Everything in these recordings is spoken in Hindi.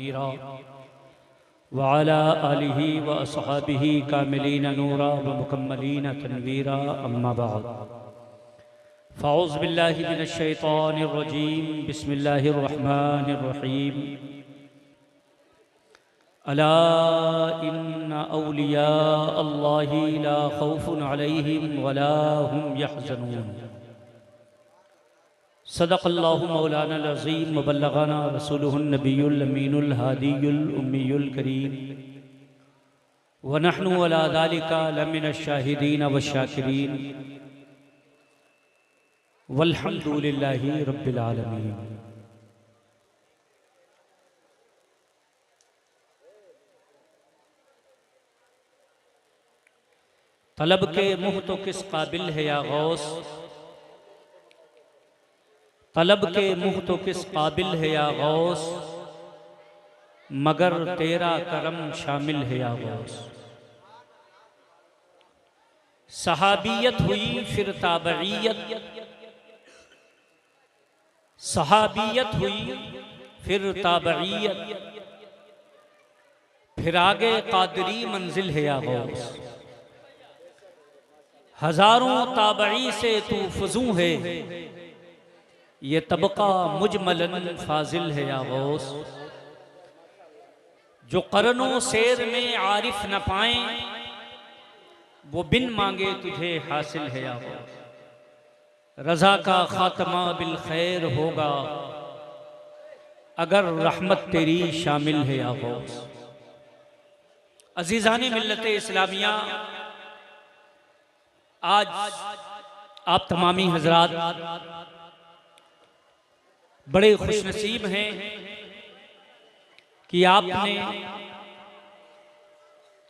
मुनीरा वअला आलिहि व अस्हाबिहि कामिलीन नूरा व मुकम्मलीन तनवीरा अम्मा बाद फ़अऊज़ु बिल्लाहि मिनश शैतानिर रजीम बिस्मिल्लाहिर रहमानिर रहीम अला इन्ना औलिया अल्लाहि ला खौफुन अलैहिम वला हुम यहज़नून सदक़ल्लाहु मौलाना अज़ीम व बल्लग़ना रसूलुहुन नबियुल अमीनुल हादियुल उम्मियुल करीम व नहनु अला ज़ालिका लमिनश शाहिदीन व शाकिरीन वल्हम्दुलिल्लाहि रब्बिल आलमीन। तलब के मुँह तो किस काबिल है या गौस, तलब के मुँह तो किस काबिल है या गौस, मगर तेरा करम शामिल है या गौस। सहाबियत हुई फिर ताबईयत, सहाबियत हुई फिर ताबईयत, फिर आगे कादरी मंजिल है या गौस। हजारों ताबई से तू फजू है, ये तबका मुजमलन फाजिल है या गौस। जो करनों शेर में आरिफ न पाए, वो बिन मांगे तुझे हासिल है या गौस। रजा का खात्मा बिल खैर होगा, अगर रहमत तेरी शामिल है या गौस। अजीज़ाने मिल्लत इस्लामिया, आज आप तमामी हजरात बड़े खुशनसीब हैं कि आपने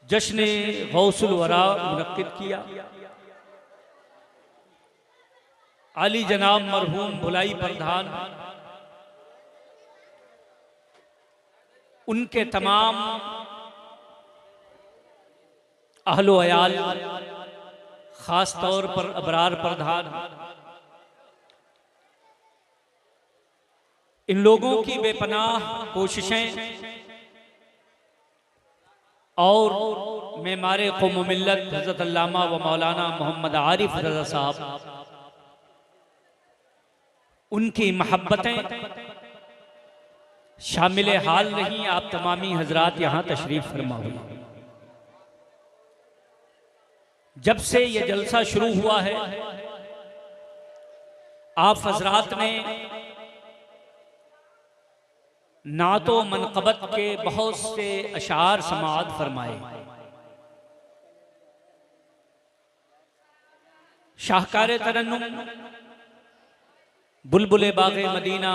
जश्न गौसुल वरा मुनक्किद किया। आली जनाब मरहूम भुलाई प्रधान, उनके तमाम अहलो अयाल, खास तौर पर अबरार प्रधान, इन लोगों की बेपनाह कोशिशें और मेमारे क़ौम मिल्लत हज़रत अल्लामा व मौलाना मोहम्मद आरिफ रज़ा साहब, उनकी महब्बतें शामिल हाल नहीं। आप तमामी हजरात यहाँ तशरीफ फरमा हुई। जब से ये जलसा शुरू हुआ है, आप हजरात ने नातो मनक़बत के बहुत से अशार समाअत फरमाए। शाहकारे तरन्नुम बुलबुले बाग़े मदीना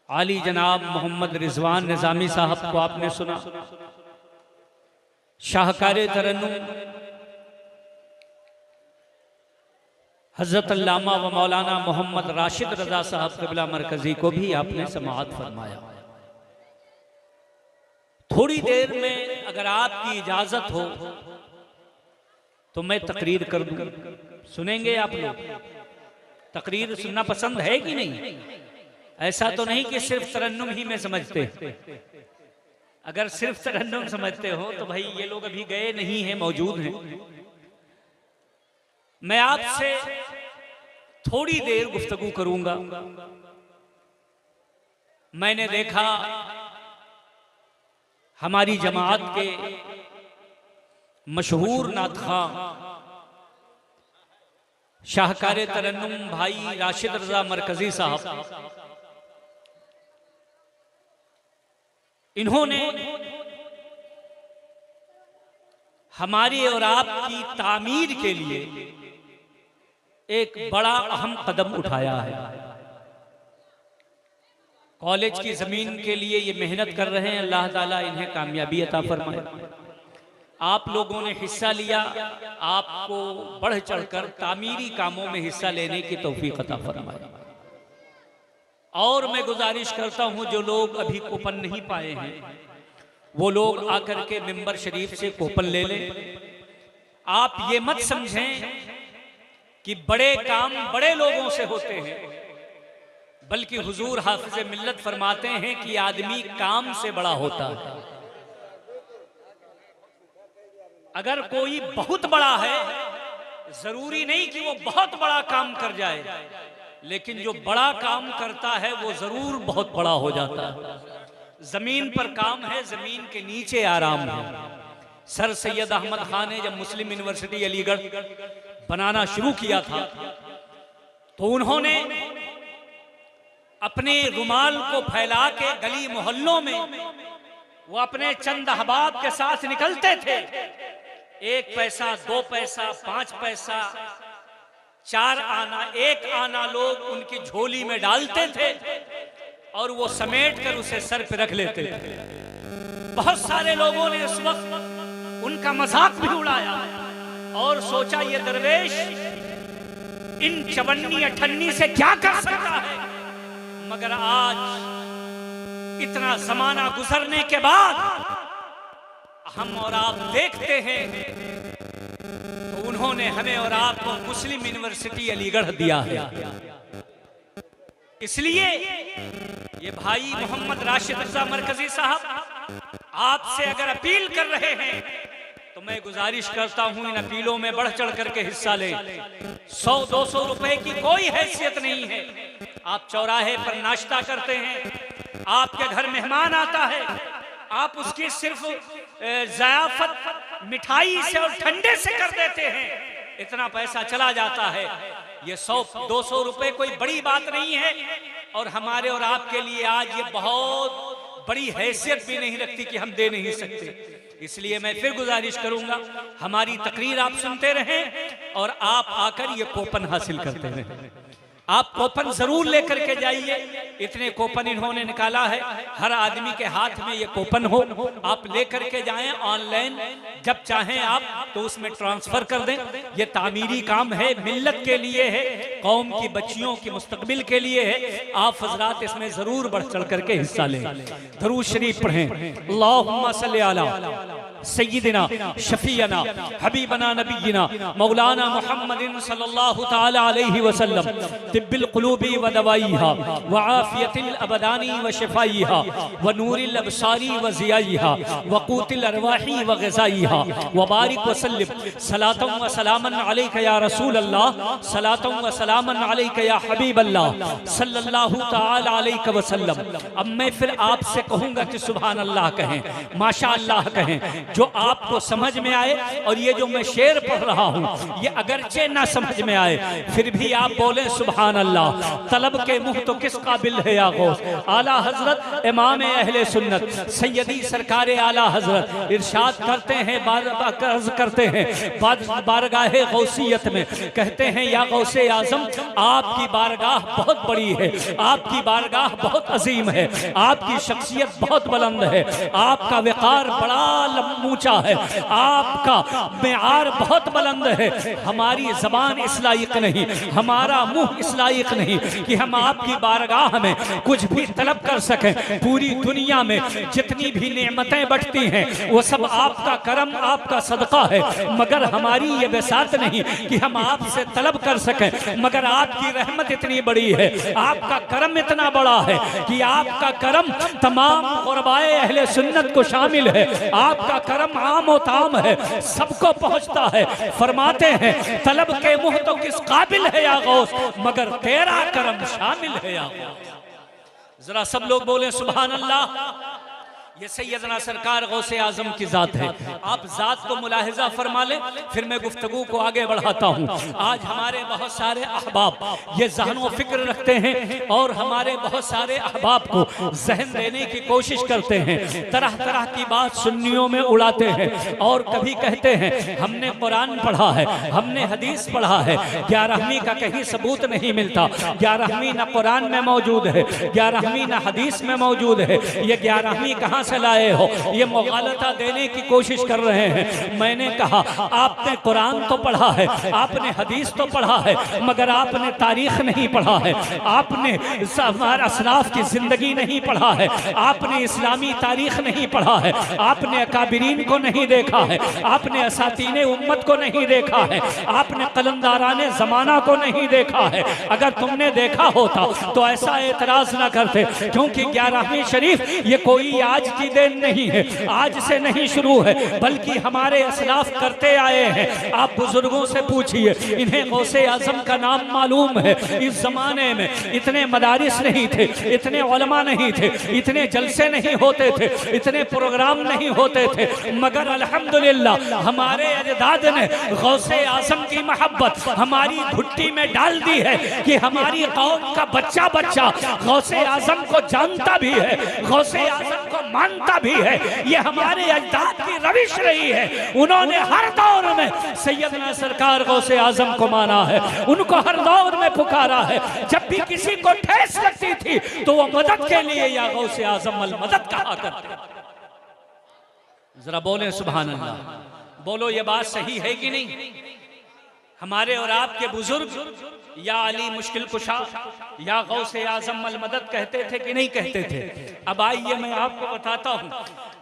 आली जनाब मोहम्मद रिजवान निज़ामी साहब को आपने सुना। शाहकारे तरन्नुम हज़रत अल्लामा व मौलाना मोहम्मद राशिद रज़ा साहब क़िबला मरकज़ी को भी आपने समाअत फरमाया। थोड़ी देर में अगर आपकी इजाज़त हो तो मैं तकरीर कर दूं। सुनेंगे आप लोग? तकरीर सुनना पसंद है कि नहीं? ऐसा तो नहीं कि सिर्फ तरन्नुम ही में समझते। अगर सिर्फ तरन्नुम समझते हो तो भाई ये लोग अभी गए नहीं हैं, मौजूद हैं। मैं आपसे थोड़ी देर गुफ्तगू करूंगा। मैंने देखा हमारी जमात के मशहूर नातख़्वां शाहकारे तरन्नुम भाई राशिद रज़ा मरकज़ी साहब, इन्होंने हमारी और आपकी तामीर के लिए एक बड़ा अहम कदम उठाया है। कॉलेज की जमीन के लिए ये मेहनत कर रहे हैं। अल्लाह ताला इन्हें कामयाबी अता फरमाए। आप लोगों ने हिस्सा लिया, आपको बढ़ चढ़कर तामीरी कामों में हिस्सा लेने की तौफीक अता फरमाए। और मैं गुजारिश करता हूं, जो लोग अभी कूपन नहीं पाए हैं वो लोग आकर के मिंबर शरीफ से कूपन ले लें। आप ये मत समझें कि बड़े काम बड़े लोगों से होते हैं। बल्कि हुजूर हाफिज़े मिल्लत फरमाते हैं कि आदमी काम से बड़ा होता है। अगर कोई बहुत बड़ा है, जरूरी नहीं कि वो बहुत बड़ा काम कर जाए, लेकिन जो बड़ा काम करता है वो जरूर बहुत बड़ा हो जाता है। जमीन पर काम है, जमीन के नीचे आराम है। सर सैयद अहमद खान ने जब मुस्लिम यूनिवर्सिटी अलीगढ़ बनाना शुरू किया था तो उन्होंने अपने रुमाल को फैला के गली मोहल्लों में वो अपने चंद अहबाब के साथ निकलते थे। 1 पैसा, 2 पैसा, 5 पैसा, 4 आना, 1 आना लोग उनकी झोली में डालते थे और वो समेट कर उसे सर पे रख लेते थे। बहुत सारे लोगों ने उस वक्त उनका मजाक भी उड़ाया और सोचा ये दरवेश इन चवन्नी अठन्नी से क्या कर सकता है। मगर आज इतना जमाना गुजरने के बाद हम और आप देखते हैं तो उन्होंने हमें और आपको मुस्लिम यूनिवर्सिटी अलीगढ़ दिया है। इसलिए ये भाई मोहम्मद राशिद रज़ा मरकजी साहब आपसे अगर अपील कर रहे हैं तो मैं गुजारिश करता हूं इन अपीलों में बढ़ चढ़ करके हिस्सा लें। 100-200 रुपए की कोई हैसियत नहीं है। आप चौराहे पर नाश्ता करते हैं, आपके घर मेहमान आता है, आप उसकी सिर्फ ज़याफत मिठाई से और ठंडे से कर देते हैं, इतना पैसा चला जाता है। ये 100-200 रुपए कोई बड़ी बात नहीं है और हमारे और आपके लिए आज ये बहुत बड़ी हैसियत भी नहीं रखती कि हम दे नहीं सकते। इसलिए मैं फिर गुजारिश करूंगा हमारी तकरीर आप सुनते रहें और आप आकर ये कूपन हासिल करते रहें। आप कूपन जरूर लेकर के जाइए। इतने कूपन इन्होंने निकाला है, हर आदमी के हाथ में ये कूपन हो, आप लेकर के जाएं। ऑनलाइन जब चाहें आप तो उसमें ट्रांसफर कर दें। ये तामीरी काम है, मिल्लत के लिए है, कौम की बच्चियों की मुस्तकबिल के लिए है। आप हजरात इसमें जरूर बढ़ चढ़ करके हिस्सा लें। दरूद शरीफ पढ़ें। अल्लाहुम्मा सल्ली अला सय्यिदिना शफीअना हबीबना नबीना मौलाना मुहम्मदिन सल्लल्लाहु तआला अलैहि वसल्लम तिब्बिल क़ुलूबी व दवाइहा व आफियतिल अबदानी व शिफाइहा व नूरिल अबसारी व ज़ियाइहा व क़ूतिल अरवाही व ग़िज़ाइहा व बारिक व सल्लिम सलातन व सलामन अलैका या रसूल अल्लाह सलातन व सलामन अलैका या हबीब अल्लाह सल्लल्लाहु तआला अलैहि वसल्लम। अब मैं फिर आपसे कहूँगा कि सुभान अल्लाह कहें, माशा अल्लाह कहें, जो आपको समझ में आए। और ये जो मैं शेर पढ़ रहा हूँ ये अगरचे ना समझ में आए फिर भी आप बोले सुभान अल्लाह। तलब के मुँह तो किस काबिल है या गौस। आला हजरत इमाम अहले सुन्नत सैयदी सरकार आला हजरत इरशाद करते हैं, अर्ज करते हैं बारगाह गौसियत में, कहते हैं या गौसे आजम आपकी बारगाह बहुत बड़ी है, आपकी बारगाह बहुत अजीम है, आपकी शख्सियत बहुत बुलंद है, आपका वक़ार बड़ा ऊंचा है, आपका मेआर बहुत बुलंद है। हमारी जबान इस लायक नहीं, हमारा मुंह इस लायक नहीं कि हम आपकी बारगाह में कुछ भी तलब कर सकें। पूरी दुनिया में जितनी भी नेमतें बढ़ती हैं वो सब आपका करम, आपका सदका है, मगर हमारी ये बेसात नहीं कि हम आपसे तलब कर सकें। मगर आपकी रहमत इतनी बड़ी है, आपका करम इतना बड़ा है कि आपका करम तमाम ग़ुरबाए अहले सुन्नत को शामिल है। आपका करम आम और ताम है, सबको पहुंचता है। फरमाते हैं तलब के मुंह तो किस काबिल है या गौस, मगर तेरा करम शामिल है या गौस। जरा सब लोग बोले सुभान अल्लाह। ये सैयदना सरकार गौसे आजम की जात है। आप जात को मुलाहिजा फरमा लें, फिर मैं गुफ्तगू को आगे बढ़ाता हूँ। आज हमारे बहुत सारे अहबाब ये ज़हन फिक्र रखते हैं और हमारे बहुत सारे अहबाब को जहन देने की कोशिश करते हैं, तरह तरह की बात सुन्नियों में उड़ाते हैं और कभी कहते हैं हमने कुरान पढ़ा है, हमने हदीस पढ़ा है। 11वीं का कहीं सबूत नहीं मिलता। 11वीं न कुरान में मौजूद है, 11वीं न हदीस में मौजूद है। ये 11वीं कहाँ से लाए हो, ये मुगालता देने की कोशिश कर रहे हैं। मैंने कहा आपने कुरान तो पढ़ा है, आपने हदीस तो पढ़ा है, मगर आपने तारीख नहीं पढ़ा है, आपने असलाफ की जिंदगी नहीं पढ़ा है, आपने इस्लामी तारीख नहीं पढ़ा है, आपने अकाबिरीन को नहीं देखा है, आपने असातीने उम्मत को नहीं देखा है, आपने कलंदाराने जमाना को नहीं देखा है। अगर तुमने देखा होता तो ऐसा एतराज ना करते, क्योंकि 11वीं शरीफ ये कोई आज की देन नहीं है, आज से नहीं शुरू है, बल्कि हमारे असलाफ करते आए हैं। आप बुजुर्गों से पूछिए, इन्हें गौसे आजम का नाम मालूम है। इस जमाने में इतने मदारिस नहीं थे, इतने उलमा नहीं थे, इतने जलसे नहीं होते थे, इतने प्रोग्राम नहीं होते थे, मगर अल्हम्दुलिल्लाह हमारे अजदाद ने गौसे आजम की मोहब्बत हमारी घुट्टी में डाल दी है कि हमारी कौम का बच्चा बच्चा गौसे आजम को जानता भी है, गौसे आजम को मानता भी है। ये हमारे अजदाद की रविश रही है। उन्होंने हर दौर में सैयदना सरकार गौसे आजम को माना है, उनको हर दौर में पुकारा है। जब भी किसी को ठेस लगती थी तो वो मदद के लिए या गौसे आजम अल मदद कहा करते। जरा बोले सुभान अल्लाह। बोलो ये बात सही है कि नहीं? हमारे और आपके बुजुर्ग या अली मुश्किल कुशा या गौसे आजम अल मदद कहते थे कि नहीं कहते थे? अब आइए मैं आपको बताता हूँ,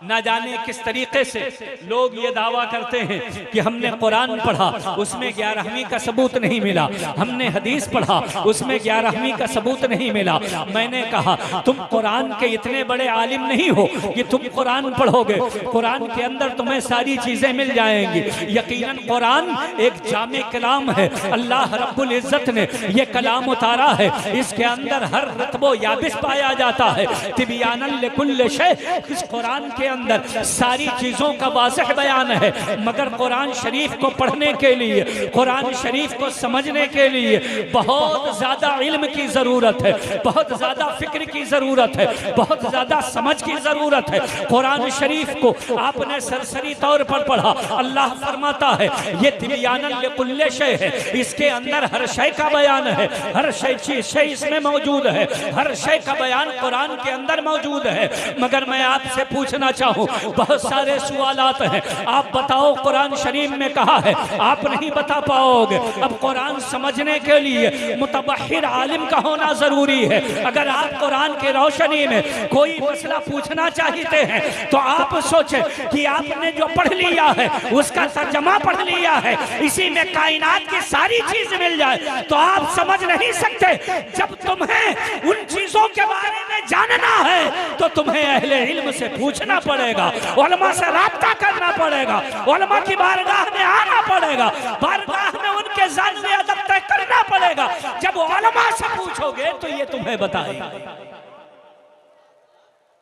ना जाने किस तरीके से लोग ये दावा करते हैं कि हमने कुरान पढ़ा, उसमें 11वीं का सबूत नहीं मिला, हमने हदीस पढ़ा, उसमें 11वीं का सबूत नहीं मिला। मैंने कहा तुम कुरान के इतने बड़े आलिम नहीं हो कि तुम कुरान पढ़ोगे, कुरान के अंदर तुम्हें सारी चीजें मिल जाएंगी। यकीनन कुरान एक जामे कलाम है, अल्लाह रब्बुल इज्जत ने ये कलाम उतारा है, इसके अंदर हर रत्बो याबिस पाया जाता है। तिबियानन लिकुल्ल शै, इस कुरान के अंदर सारी चीजों का वाज़ेह बयान है। मगर कुरान शरीफ को पढ़ने के लिए, कुरान शरीफ को समझने के लिए बहुत ज्यादा इल्म की जरूरत है, बहुत ज्यादा फिक्र की जरूरत है, बहुत ज्यादा समझ की जरूरत है। कुरान शरीफ को आपने सरसरी तौर पर पढ़ा, अल्लाह फरमाता है ये तिबियानन लिकुल्ल शै है, इसके अंदर हर शय का बयान है, हर शय इसमें मौजूद है, हर शय का बयान कुरान के अंदर मौजूद है। मगर मैं आपसे पूछना चाहूं, बहुत सारे सवालात हैं, आप बताओ कुरान शरीफ में कहा है, आप नहीं बता पाओगे। अब कुरान समझने के लिए मुतबहिर आलिम का होना जरूरी है। अगर आप कुरान की रोशनी में कोई मसला पूछना चाहते हैं तो आप सोचे कि आपने जो पढ़ लिया है उसका तर्जमा पढ़ लिया है, इसी में कायनात की सारी चीज मिल जाए, तो आप समझ नहीं सकते। जब तुम्हें उन चीजों के बारे में जानना है तो तुम्हें अहले इल्म से पूछना पड़ेगा, उलमा से राब्ता करना पड़ेगा, उलमा की बारगाह में आना पड़ेगा, बारगाह में उनके ज़ान अदब तय करना पड़ेगा। जब उलमा से पूछोगे तो ये तुम्हें बताएगा।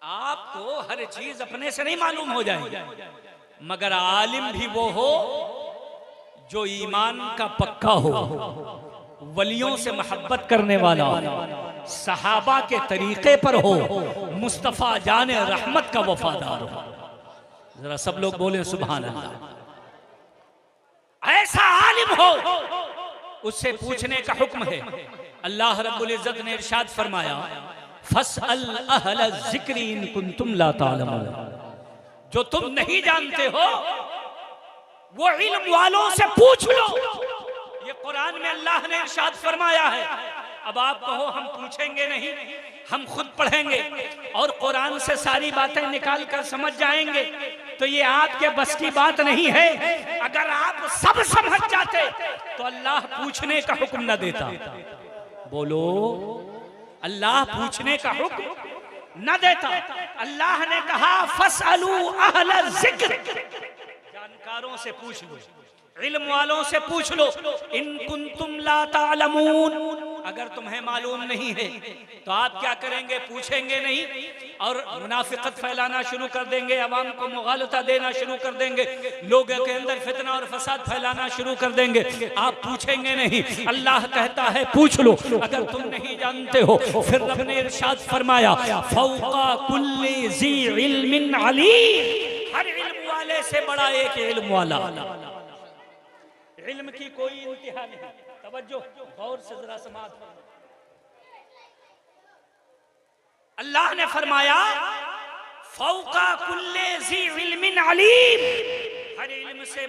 आपको हर चीज अपने से नहीं मालूम हो जाएगी, मगर आलिम भी वो हो जो ईमान का पक्का हो, वलियों से मोहब्बत करने वाला, सहाबा के तरीके पर हो, मुस्तफा जाने रहमत का वफादार हो। जरा सब लोग बोले सुभान अल्लाह। ऐसा आलिम हो, उससे पूछने का हुक्म है। अल्लाह रब्बुल इज्जत ने इरशाद फरमाया, फस्अल अहल ज़िक्रि इन कुंतुम ला तालमून। जो तुम नहीं जानते हो वो इल्म वालों से पूछ लो। ये कुरान में अल्लाह ने इरशाद फरमाया है। अब आप कहो हम पूछेंगे नहीं, हम खुद पढ़ेंगे और कुरान से सारी बातें निकाल कर समझ जाएंगे, तो ये आपके बस की बात नहीं है। अगर आप सब समझ जाते तो अल्लाह पूछने का हुक्म न देता। बोलो, अल्लाह पूछने का हुक्म न देता। अल्लाह ने कहा फसअलू अहल ज़िक्र, जानकारों से पूछ लो, इल्म वालों से पूछ लो। इन कुंतुम ला तालमून, अगर तुम्हें मालूम नहीं है तो आप क्या करेंगे? पूछेंगे नहीं और मुनाफिकत फैलाना शुरू कर देंगे, अवाम को मुगालता देना शुरू कर देंगे, लोगों के अंदर फितना और फसाद फैलाना शुरू कर देंगे। आप पूछेंगे नहीं। अल्लाह कहता है पूछ लो। अगर तुम नहीं जानते हो, फिर रब ने इरशाद फरमाया फौका कुल्ली ज़ी इल्मिन अलीम, हर इल्म वाले से बड़ा एक इल्म वाला। इल्म की कोई इंतहा नहीं। तवज्जो, गौर से जरा समाअत। अल्लाह ने फरमाया फौका कुल्ले ज़ी इल्मिन अलीम, हर इल्म से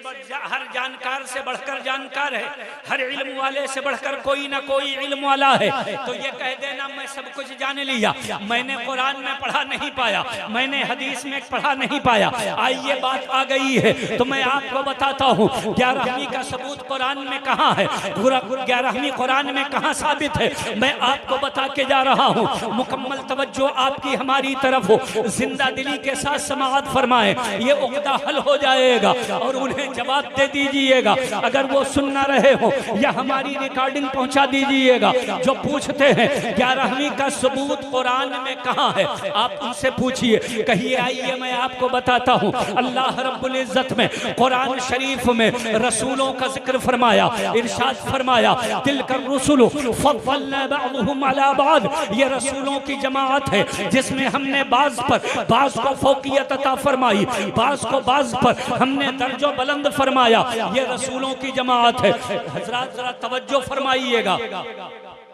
हर जानकार से बढ़कर जानकार है, हर इल्म वाले से बढ़कर कोई ना कोई इल्म वाला है। तो ये कह देना मैं सब कुछ जान लिया, मैंने कुरान में पढ़ा नहीं पाया, मैंने हदीस में पढ़ा नहीं पाया, आई ये बात आ गई है तो मैं आपको बताता हूँ 11वीं का सबूत कुरान में कहाँ है, पूरा 11वीं कुरान में कहाँ साबित है, मैं आपको बता के जा रहा हूँ। मुकम्मल तवज्जो आपकी हमारी तरफ हो, जिंदा दिली के साथ समाअत फरमाए, ये उक़्दा हल हो जाएगा और उन्हें जवाब दे दीजिएगा। अगर वो सुन ना रहे हो या हमारी रिकॉर्डिंग पहुंचा दीजिएगा। जो पूछते हैं 11वीं का सबूत कुरान में कहाँ है, आप उनसे पूछिए, कहिए आइए मैं आपको बताता हूँ। अल्लाह रब्बुल इज्जत में कुरान शरीफ में रसूलों का जिक्र फरमाया, इरशाद फरमाया तिलकर रुसुलु फद्दलना बअदहुम अला बअद, ये रसूलों की जमात है जिसमें हमने बाज़ पर बाज़ को फौकियत अता फरमाई, बाज़ को बाज़ पर हमने दर्जो बुलंद फरमाया, ये रसूलों की जमात है। हजरात जरा तवज्जो फरमाइएगा,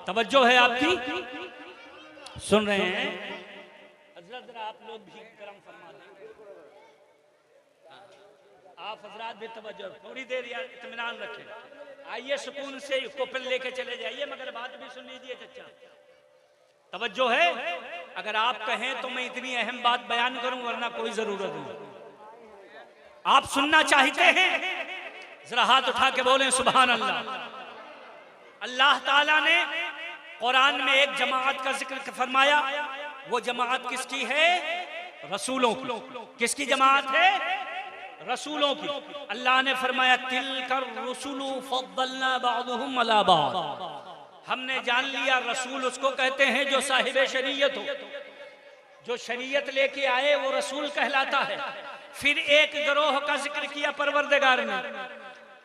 तवज्जो है आपकी, सुन रहे हैं हजरत, जरा आप लोग भी करम फरमा दें, आप हजरात भी तवज्जो, थोड़ी देर यार इत्मीनान रखें। आइए सुकून से इसको फिर लेके चले जाइए, मगर बात भी सुन लीजिए चचा, तवज्जो है। अगर आप कहें तो मैं इतनी अहम बात बयान करूं, वरना कोई जरूरत नहीं। आप सुनना चाहते हैं, जरा हाथ उठा के बोलें सुभान अल्लाह। अल्लाह ताला ने कुरान में एक जमात का जिक्र फरमाया, वो जमात किसकी है? रसूलों की। किसकी जमात है? रसूलों की। अल्लाह ने फरमाया तिलकर रुसुलु फद्दलना बअदहुम अला बअद, हमने जान लिया रसूल उसको कहते हैं जो साहिब शरीयत हो, जो शरीयत लेके आए वो रसूल कहलाता है। फिर एक गिरोह का जिक्र किया परवरदिगार ने,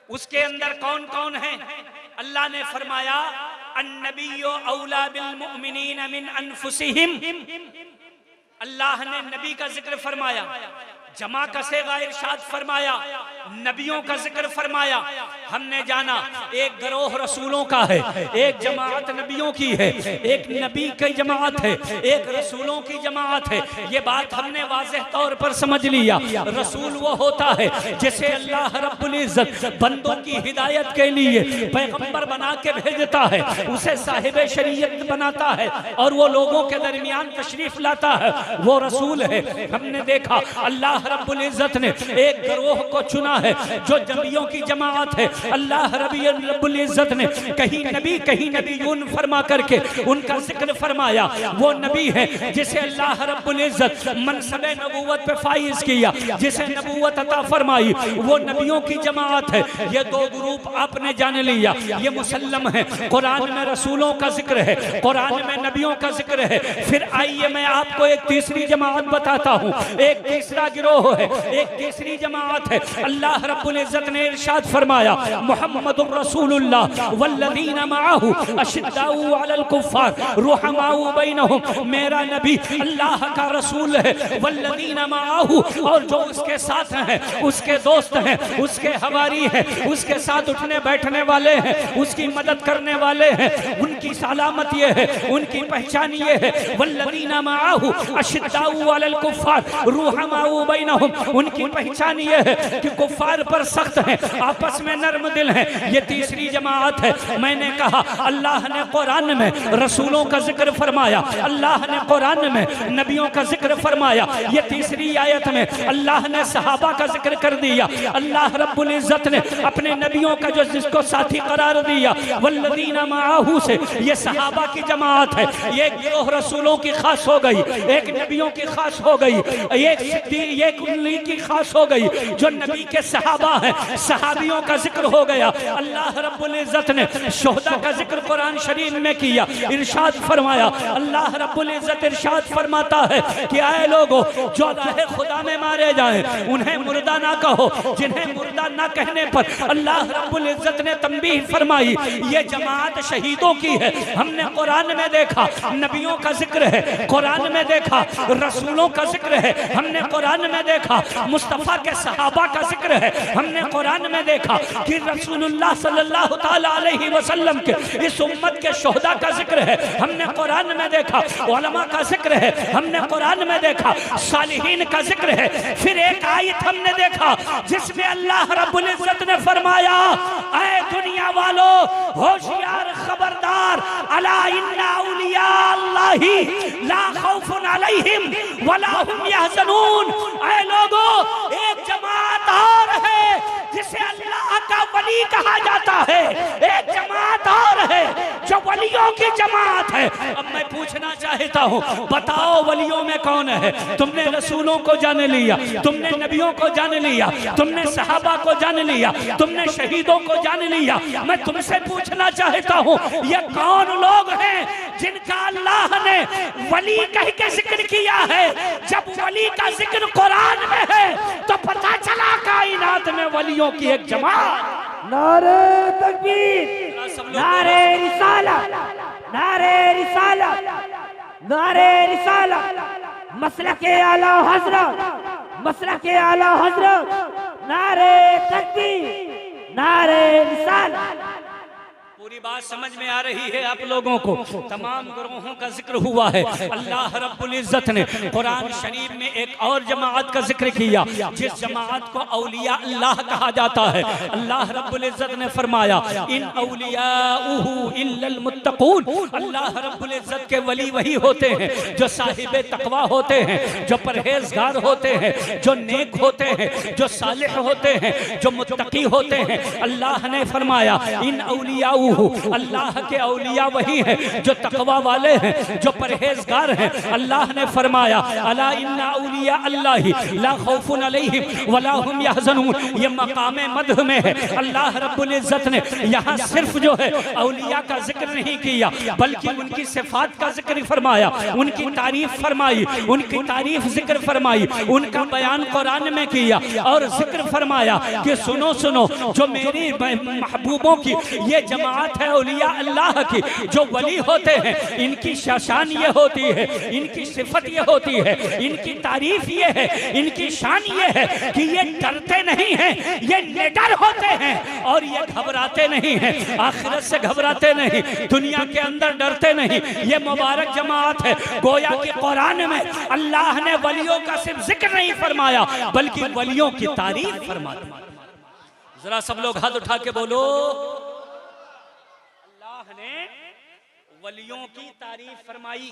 उसके अंदर कौन कौन है? अल्लाह ने फरमाया अन्नबिय्यु औला बिल मुमिनीन मिन अनफुसिहिम, अल्लाह ने नबी का जिक्र फरमाया, जमा का सेगा इरशाद फरमाया, नबियों का जिक्र फरमाया। हमने जाना एक गिरोह रसूलों का है, एक जमात नबियों की है, एक नबी की जमात है, एक रसूलों की जमात है। ये बात हमने वाज़ेह तौर पर समझ लिया। रसूल वो होता है जिसे अल्लाह रब्बुल इज्जत बंदों की हिदायत के लिए पैगंबर बना के भेजता है, उसे साहिब शरीयत बनाता है और वो लोगों के दरमियान तशरीफ लाता है, वो रसूल है। हमने देखा अल्लाह रब्बुल इज्जत ने एक गिरोह को चुना है जो नबियों की जमात है। अल्लाह रब्बुल इज्जत ने कहीं नबीयून फरमा करके उनका जिक्र फरमाया। वो नबी है जिसे अल्लाह रब्बुल इज्जत मनसबे नबूवत पे फाइज किया, जिसे नबूवत अता फरमाई, वो नबियों की जमात है। ये दो ग्रुप आपने जान लिया, ये मुसल्लम है। कुरान में रसूलों का जिक्र है, कुरान में नबियों का जिक्र है। फिर आइए मैं आपको एक तीसरी जमात बताता हूँ, एक तीसरा गिरोह है, एक तीसरी जमात है। अल्लाह रब्बुल इज्जत ने इरशाद फरमाया मुहम्मदुर रसूलुल्लाह वल्लज़ीना मअहु अशिद्दाउ अलल कुफ़्फ़ार रुहमाउ बैनहुम, मेरा नबी अल्लाह का रसूल है। वल्लज़ीना मअहु, और जो उसके साथ हैं, उसके दोस्त हैं, उसके हवारी हैं, उसके साथ उठने बैठने वाले हैं, उसकी मदद करने वाले हैं, उनकी सलामत ये है, उनकी पहचान ये है। वल्लज़ीना मअहु अशिद्दाउ अलल कुफ़्फ़ार रुहमाउ बैनहुम, उनकी पहचान ये है कि कुफार पर सख्त हैं, आपस में नर्म दिल हैं। ये तीसरी जमात है। मैंने कहा अल्लाह ने कुरान में रसूलों का जिक्र फरमाया, अल्लाह ने कुरान में नबियों का जिक्र फरमाया। ये तीसरी आयत में अल्लाह ने सहाबा का जिक्र कर दिया। अल्लाह रब्बुल इज्जत ने अपने नबियों का जो जिसको साथी करार दिया, वल्लज़ीना मअहु से ये सहाबा की जमात है। ये गिरोह रसूलों की खास हो गई, एक नबियों की खास हो गई, एक उन्हीं की खास हो गई जो नबी के सहाबा हैं, सहाबियों का जिक्र हो गया। अल्लाह रब्बुल इज्जत ने शोहदा का जिक्र कुरान शरीफ में किया, इरशाद फरमाया। अल्लाह रब्बुल इज्जत इरशाद फरमाता है कि आए लोगों जो राह खुदा में मारे जाएं उन्हें मुर्दा ना कहो, जिन्हें मुर्दा ना कहने पर अल्लाह रब्बुल इज्जत ने तंबीह फरमाई ये जमात शहीदों की है, हमने कुरान में देखा नबियों का जिक्र है, कुरान में देखा रसूलों का जिक्र है, हमने कुरान में देखा मुस्तफा के सहाबा का जिक्र है, हमने कुरान में देखा कि रसूलुल्लाह सल्लल्लाहु ताला अलैहि वसल्लम के इस उम्मत के शोहदा का जिक्र है, हमने कुरान में देखा उलमा का जिक्र है, हमने कुरान में देखा सालिहीन का जिक्र है। फिर एक आयत हमने देखा जिसमें अल्लाह रब्बुल इज्जत ने फरमाया, ऐ दुनिया वालों होशियार खबरदार, अला इन्ना औलिया अल्लाही ला खौफुन अलैहिम वला हुम यहज़नून। ऐ लोगों, एक जमात और है जिसे अल्लाह का वली कहा जाता है, एक जमात और है जो वलियों की जमात है। अब मैं पूछना चाहता हूँ, बताओ वलियों में कौन है? तुमने रसूलों को जान लिया, तुमने नबियों को जान लिया, तुमने सहाबा को जान लिया, तुमने शहीदों को जान लिया। मैं तुमसे पूछना चाहता हूँ, ये कौन लोग हैं जिनका अल्लाह ने वली कह के जिक्र किया है? जब वली का जिक्र कुरान में है तो पता चला कायनात में वलियों की एक जमात। नारे तकबीर, नारे रिसालत, नारे रिसालत, नारे रिसालत, मसलके आला हजरत, मसलके आला हजरत, नारे तकबीर, नारे रिसालत। पूरी बात समझ में आ रही है आप लोगों को? तमाम ग्रोहों का जिक्र हुआ है। अल्लाह रब्बुल इज्जत ने कुरान शरीफ में एक और जमात का जिक्र किया जिस जमात को औलिया अल्लाह कहा जाता है। अल्लाह रब्बुल इज्जत ने फरमाया, इन औलियाउहु इल्लल मुत्तकून। अल्लाह रब्बुल इज्जत के वली वही होते हैं जो साहिबे तकवा होते हैं, जो परहेजगार होते हैं, जो नेक होते हैं, जो सालिह होते हैं, जो मुत्तकी होते हैं। अल्लाह ने फरमाया, इन औलियाउहु, अल्लाह के औलिया वही हैं जो तकवा वाले हैं, जो परहेजगार हैं। अल्लाह ने फरमाया, अला इन्ना औलिया अल्लाही ला खौफुन अलैहिम वला हुम यहज़नून। ये मकाम मदह में है। अल्लाह रब्बुल इज्जत ने यहाँ सिर्फ जो है औलिया का जिक्र नहीं किया बल्कि उनकी सिफात का जिक्र फरमाया, उनकी तारीफ फरमाई, उनकी तारीफ जिक्र फरमाई, उनका बयान कुरान में किया और जिक्र फरमाया कि सुनो सुनो, जो मेरी महबूबों की ये जमात है औलिया अल्लाह की, जो वली होते हैं, इनकी शान ये होती है, इनकी सिफत ये होती है, इनकी तारीफ ये है, इनकी शान ये है कि ये डरते नहीं हैं, ये निडर होते हैं और ये घबराते नहीं हैं, आखिरत से घबराते नहीं, दुनिया के अंदर डरते नहीं। ये मुबारक जमात है। गोया कि कुरान में अल्लाह ने वलियों का सिर्फ जिक्र नहीं फरमाया बल्कि वलियों की तारीफ फरमाया। जरा सब लोग हाथ उठा के बोलो, ने वलियों की तारीफ फरमाई।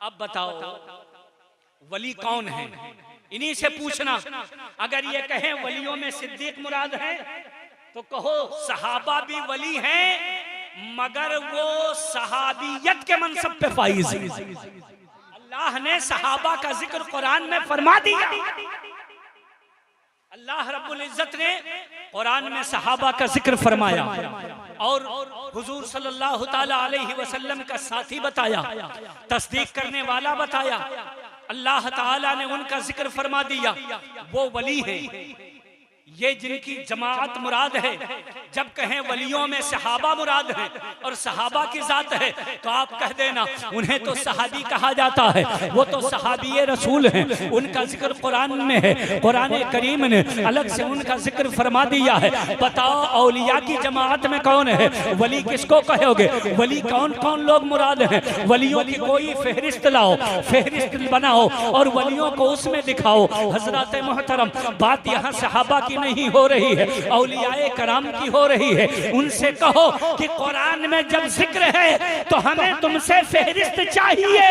अब बताओ वली कौन है? इन्हीं से पूछना। अगर ये कहें वलियों में सिद्दीक मुराद है तो कहो सहाबा भी वली हैं मगर वो सहाबियत के मनसब पे फाइज है। अल्लाह ने सहाबा का जिक्र कुरान में फरमा दिया। अल्लाह रब्बुल इज्जत ने कुरान में सहाबा का जिक्र फरमाया और हुजूर सल्लल्लाहु ताला अलैहि वसल्लम का साथी बताया, तस्दीक करने वाला बताया। अल्लाह ताला ने उनका जिक्र फरमा दिया। वो वली है, ये जिनकी जमात मुराद है। जब कहें वलियों में सहाबा मुराद है और सहाबा की जात है तो आप कह देना उन्हें तो सहाबी कहा जाता है, वो तो सहाबी रसूल हैं, उनका जिक्र कुरान में है। कुरान करीम ने अलग से उनका जिक्र फरमा दिया है। बताओ औलिया की जमात में कौन है? वली किसको कहोगे? वली कौन कौन लोग मुराद हैं? वलियों की कोई फहरिस्त लाओ, फहरिस्त बनाओ और वलियों को उसमें दिखाओ। हजरत मोहतरम, बात यहाँ सहाबा की नहीं हो रही है, औलियाए कराम की हो रही है। उनसे कहो कि कुरान में जब जिक्र है तो हमें तुमसे फहरिस्त चाहिए।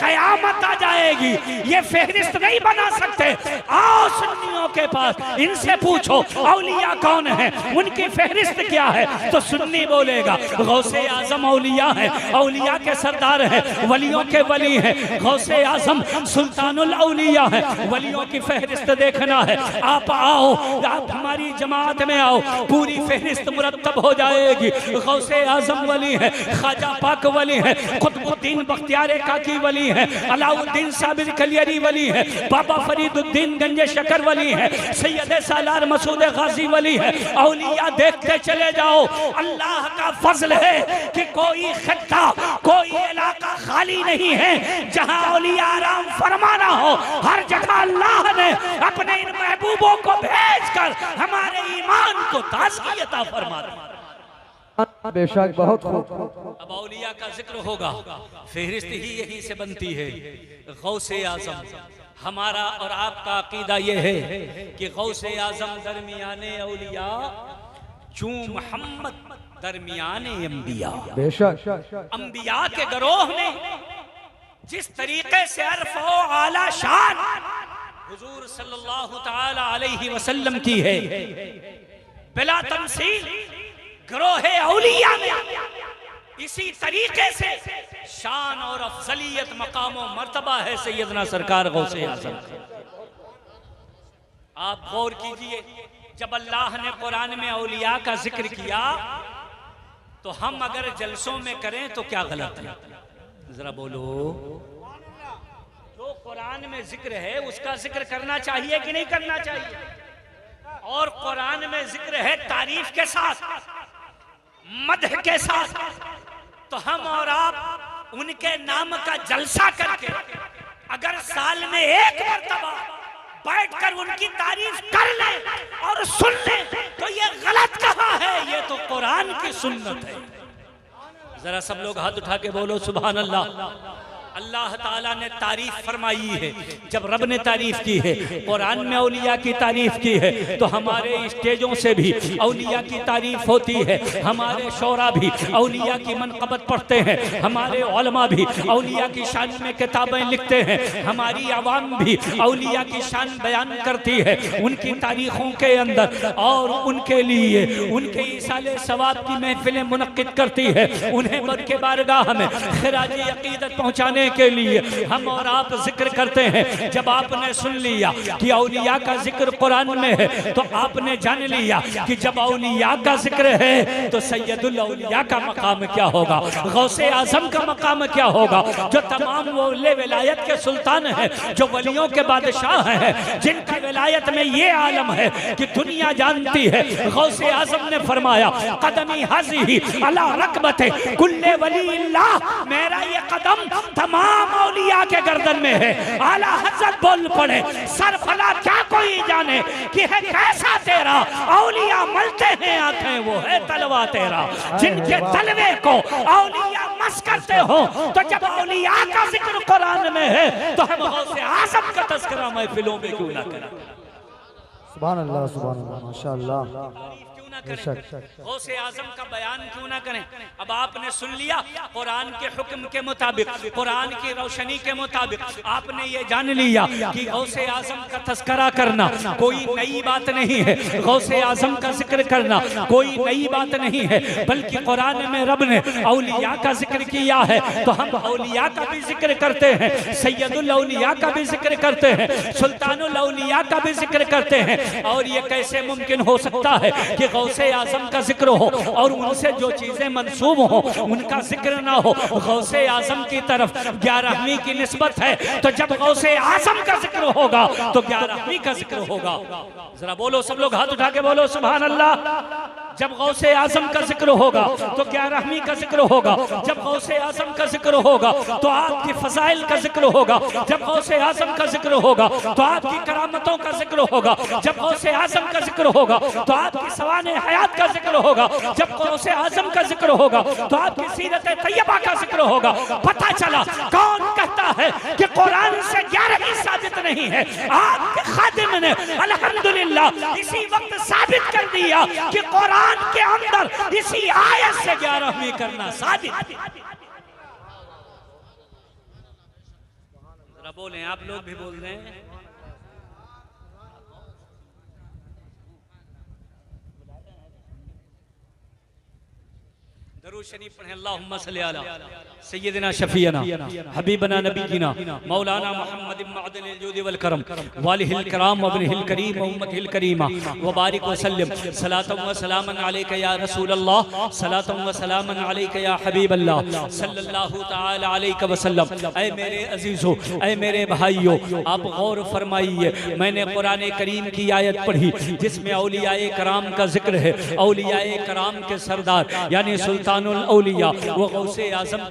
कयामत आ जाएगी, ये फहरिस्त नहीं बना सकते। आओ सुन्नियों के पास, इनसे पूछो औलिया कौन है, उनकी फहरिस्त क्या है। तो सुन्नी बोलेगा गौसे आजम औलिया है, औलिया के सरदार है, वलियों के वली है, गौसे आजम सुल्तानुल औलिया है, वलियों की फहरिस्त देखना है। आप आओ, आप हमारी जमात में आओ, पूरी फहरिस्त मुरतब हो जाएगी। गौसे आजम वली है, ख्वाजा पाक वली है, कुतुबुद्दीन बख्तियार काकी वली है, अलाउद्दीन साबिर कलियरी वली है, बाबा फरीदुद्दीन गंज शकर वली है, सैयद सालार मसूद गाजी वली है। औलिया देखते चले जाओ। अल्लाह का फजल है कि कोई खत्ता, कोई इलाका खाली नहीं है जहां औलिया आराम फरमाना हो। हर जगह अल्लाह ने अपने इन महबूबों को भेजकर हमारे ईमान को ताज़गी अता फरमा दी। बेशक, बहुत खूब। अब औलिया का जिक्र होगा, फहरिस्त ही यहीं से बनती है। गौसे आजम, हमारा और आपका अकीदा यह है कि गौसे आजम दरमियाने औलिया, चूं मोहम्मद दरमियाने अंबिया। बेशक, अंबिया के गरोह ने जिस तरीके से अरफ़ो आला शान हुजूर सल्लल्लाहु ताला अलैहि वसल्लम की है, बिला तमसील गरोहे औलिया में इसी तरीके से शान और अफजलियत मकाम और मर्तबा है सैयदना सरकार गौसे आज़म। आप गौर कीजिए, जब अल्लाह ने कुरान में औलिया का जिक्र किया तो हम अगर जलसों में करें तो क्या गलत है? जरा बोलो। जो कुरान में जिक्र है उसका जिक्र करना चाहिए कि नहीं करना चाहिए? और कुरान में जिक्र है तारीफ के साथ, मदह के साथ, तो हम और आप उनके नाम का जलसा करके अगर साल में एक मरतबा बैठकर उनकी तारीफ कर ले और सुन ले तो ये गलत कहा है? ये तो कुरान की सुन्नत है। जरा सब लोग हाथ उठा के बोलो सुभान अल्लाह। अल्लाह ताला ने तारीफ फरमाई है। जब रब ने तारीफ की है, कुरान में औलिया की तारीफ की है, तो हमारे स्टेजों से भी औलिया की तारीफ होती है। हमारे शोरा भी औलिया की मनक़बत पढ़ते हैं, हमारे उलमा भी औलिया की शान में किताबें लिखते हैं, हमारी आवाम भी औलिया की शान बयान करती है उनकी तारीखों के अंदर, और उनके लिए उनके इसाले सवाब की महफिलें मुनक्किद करती है। उन्हें उनके बारगाह में खिराजी अकीदत पहुँचाने के लिए हम और आप जिक्र करते हैं। जब आपने सुन लिया कि औलिया का जिक्र कुरान में है तो आपने जान लिया कि जब औलिया का जिक्र है तो सैयदुल औलिया का मकाम क्या होगा, गौसे आजम का मकाम क्या होगा, जो तमाम वली विलायत के सुल्तान हैं, जो वलियों के बादशाह हैं, जिनकी विलायत में ये आलम है कि दुनिया जानती है। गौसे आजम ने फरमाया कदमी हाज़िही अला रकबते कुल्ले वलील्लाह, मेरा ये कदम तमाम औलिया के गर्दन में है। आला हज़रत बोल पड़े सर फला क्या कोई जाने कि है कैसा तेरा, औलिया मलते हैं आंखें वो है तलवा तेरा। जिनके तलवे को औलिया मस करते हो, तो जब औलिया का जिक्र कुरान में है तो हम गौसे आज़म का तज़किरा महफिलों में क्यों ना करें? सुभान अल्लाह, सुभान अल्लाह, माशाअल्लाह। गौसे आजम का बयान क्यों ना करें? अब आपने सुन लिया कुरान के हुक्म के मुताबिक, कुरान की रोशनी के मुताबिक आपने ये जान लिया कि गौसे आजम का तज़किरा करना कोई नई बात नहीं है, गौसे आजम का जिक्र करना कोई नई बात नहीं है, बल्कि कुरान में रब ने औलिया का जिक्र किया है तो हम औलिया का भी जिक्र करते हैं, सैयदुल औलिया का भी जिक्र करते हैं, सुल्तानुल औलिया का भी जिक्र करते हैं। और ये कैसे मुमकिन हो सकता है कि गौसे आजम का जिक्र हो और उनसे जो चीजें मंसूब हो उनका जिक्र ना हो? गौसे आजम की तरफ 11वीं की निस्बत है, तो जब गौसे आजम का जिक्र होगा तो 11वीं का जिक्र होगा। जरा बोलो सब लोग हाथ उठा के बोलो सुभान अल्लाह। जब गौसे आजम का जिक्र होगा तो 11वीं का जिक्र होगा। जब गौसे आजम का जिक्र होगा तो आपकी फजाइल का जिक्र होगा। जब गौसे आजम का जिक्र होगा तो आपकी करामतों का जिक्र होगा। जब गौसे आजम का जिक्र होगा तो आपकी सवाने हयात का जिक्र होगा। जब गौसे आजम का जिक्र होगा तो आपकी सीरत तैयबा का जिक्र होगा। पता चला कौन कहता है कि कुरान से 11वीं साबित नहीं है? आपके खादिम ने अल्हम्दुलिल्लाह इसी वक्त साबित कर दिया कि कुरान के अंदर इसी आयत से 11वीं करना साबित। जरा बोलें, आप लोग भी बोल रहे हैं। दरूद शरीफ पढ़ें। अल्लाहुम्मा सल्ली अला सय्यिदिना शफीना हबीबना नबीना मौलाना मुहम्मद मअदनिल जूद वल करम वालिहिल किराम वब्निहिल करीम उम्मतिल करीमा व बारिक व सल्लिम सलातन व सलामन अलैका या रसूल अल्लाह सलातन व सलामन अलैका या हबीब अल्लाह सल्लल्लाहु तआला अलैहि वसल्लम। ऐ मेरे अजीजों, ऐ मेरे भाइयों, आप गौर फरमाइए, मैंने कुरान करीम की आयत पढ़ी जिसमें औलियाए कराम का जिक्र है। औलियाए कराम के सरदार यानी सुल्तानुल औलिया वो गौसे आजम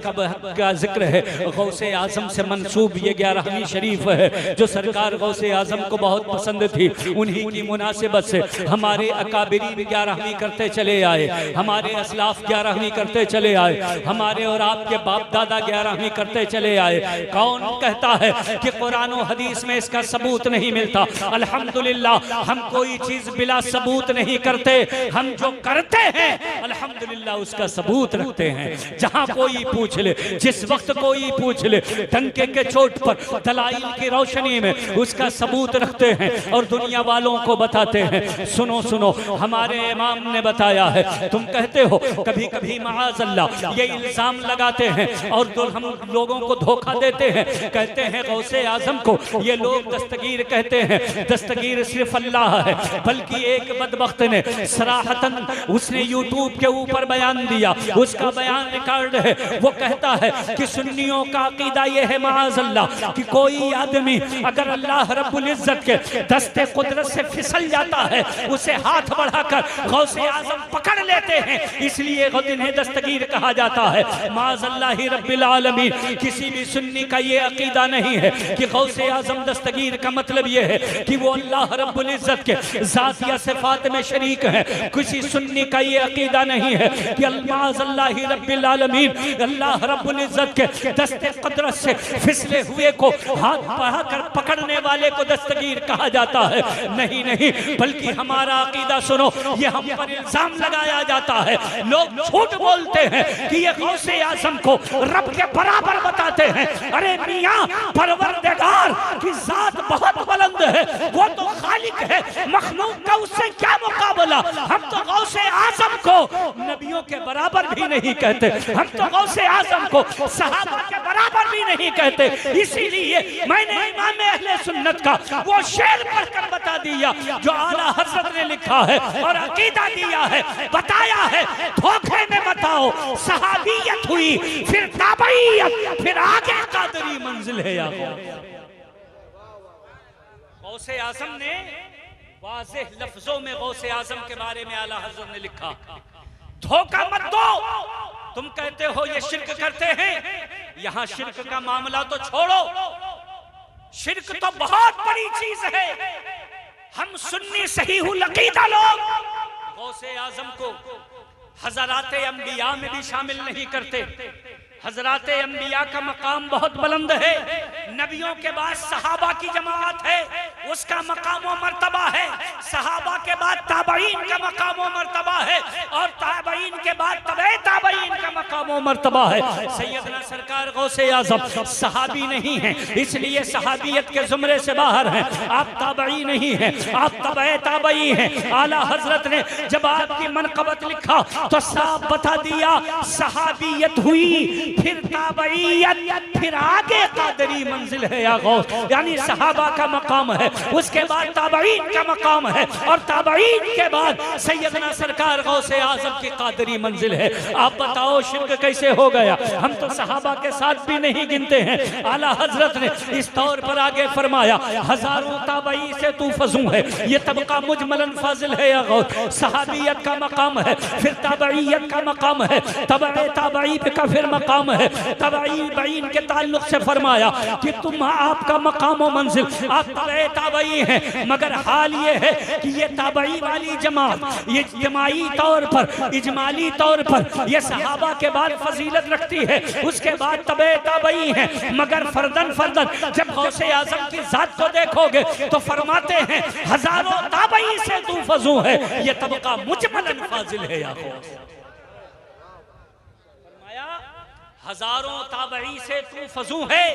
का जिक्र है। गौसे आजम से मंसूब ये 11वीं शरीफ है जो सरकार गौसे आजम को बहुत पसंद थी। उन्हीं की मुनासिबत से हमारे अकाबिरीन 11वीं करते चले आए, हमारे असलाफ 11वीं करते चले आए, हमारे और आपके बाप दादा 11वीं करते चले आए। कौन कहता है कि कुरान और हदीस में इसका सबूत नहीं मिलता? अल्हम्दुलिल्लाह हम कोई चीज बिला सबूत नहीं करते, हम जो करते हैं अल्हम्दुलिल्लाह उसका सबूत रखते हैं। जहां कोई पूछ ले, जिस वक्त कोई पूछ ले, डंके के चोट पर दलाइल की रोशनी में उसका सबूत रखते हैं और दुनिया वालों को बताते हैं। सुनो सुनो, हमारे इमाम ने बताया है। तुम कहते हो कभी कभी माअज़ल्लाह ये इल्जाम लगाते हैं और हम लोगों को धोखा देते हैं, कहते हैं गौसे आजम को ये लोग दस्तगीर कहते हैं। दस्तगीर सिर्फ अल्लाह है। बल्कि एक बदबख्त ने सराहतन उसने यूट्यूब के ऊपर बयान दिया, उसका बयान रिकॉर्ड है। वो कहता है कि सुन्नियों का अकीदा ये है माअज़ल्लाह कि कोई आदमी अगर अल्लाह रब्बुल इज्जत के दस्ते कुदरत से फिसल जाता है उसे हाथ बढ़ाकर गौसे आजम पकड़ लेते हैं, इसलिए इन्हें दस्तगीर कहा जाता है। माअज़ल्लाह रब्बिल आलमीन, किसी भी सुन्नी का ये अकीदा नहीं है कि गौसे आजम दस्तगीर का मतलब ये है कि वो अल्लाह रब्बुल इज्जत के ज़ात या सिफात में शरीक है। किसी सुन्नी का ये अकीदा नहीं है कि माअज़ल्लाह रब्बिल आलमीन अल्लाह रब्बुल इज्जत के दस्ते कुदरत से फिसले हुए को हाथ बढ़ाकर पकड़ने वाले को दस्तगीर कहा जाता है। नहीं नहीं, बल्कि हमारा अकीदा सुनो, ये हम पर इल्जाम लगाया जाता है। लोग झूठ बोलते हैं कि ये गौसे आजम को रब के बराबर बताते हैं। अरे मियां, परवरदिगार की जात बहुत बुलंद है, वो तो खालिक है, मखलूक का उससे क्या मुकाबला। हम तो गौसे आजम को नबियों के बराबर भी नहीं कहते, हम तो गौसे आजम को सहाबा के बराबर भी नहीं कहते। इसीलिए मैंने इमाम अहले सुन्नत का वो शेर पढ़कर बता दिया जो आला हजरत ने लिखा है और अकीदा दिया है, बताया है। धोखे में बताओ, सहाबियत हुई, फिर ताबईयत, फिर आगे कादरी मंजिल है। या गौसे आजम ने वाज़ेह लफ्जों में गौसे आजम के बारे में आला हजरत ने लिखा, धोखा मत दो। तुम कहते हो ये शिर्क करते हैं, यहां शिर्क का मामला तो छोड़ो, शिर्क तो बहुत बड़ी चीज है। हम सुन्नी सहीहुल अकीदा लोग गौसे आजम को हज़राते अंबिया में भी शामिल नहीं करते। हज़राते अंबिया का मकाम बहुत बुलंद है। नबियों के बाद सहाबा की जमात है, उसका मकाम व मर्तबा है। सहाबा के बाद ताबईन का मकाम व मर्तबा है और ताबईन के बाद तबे ताबईन का मकाम व मर्तबा है। सैयदना सरकार गौसे आज़म सहाबी नहीं है, इसलिए सहाबियत के जुमरे से बाहर हैं। आप ताबई नहीं हैं, आप तबे ताबई हैं। आला हजरत ने जब आपकी मनक़बत लिखा तो साफ बता दिया, सहाबियत हुई, फिर ताबईयत, फिर आगे कादरी मंजिल है। या गौस यानी सहाबा का मकाम है, उसके बाद ताबईन का मकाम है और ताबईन के बाद सैयदना सरकार गौसे आजम की कादरी मंजिल है। आप बताओ शिर्क कैसे हो गया? हम तो सहाबा के साथ भी नहीं गिनते हैं। आला हजरत ने इस तौर पर आगे फरमाया, हजारों ताबई से तू फजू है, ये तबका मुजमलन फाजिल है। या गौस सहाबियत का मकाम है, फिर ताबईयत का मकाम है, तबे ताबई का फिर मकाम है। ताबईन के ताल्लुक से फरमाया कि तुम आपका मकाम व मंजिल आप तबे ताबई हैं, मगर हाल ये है कि ये ताबई वाली जमात ये इजमाई तौर पर, इजमाली तौर पर ये सहाबा के बाद फजीलत रखती है, उसके बाद तबे ताबई हैं। मगर फर्दन फर्दन जब गौसे आजम की जात को देखोगे तो फरमाते हैं, हजारों ताबई से तू फजू है, ये तबका मुजमलन फाजिल है। या हजारों ताबई से तू फजू है,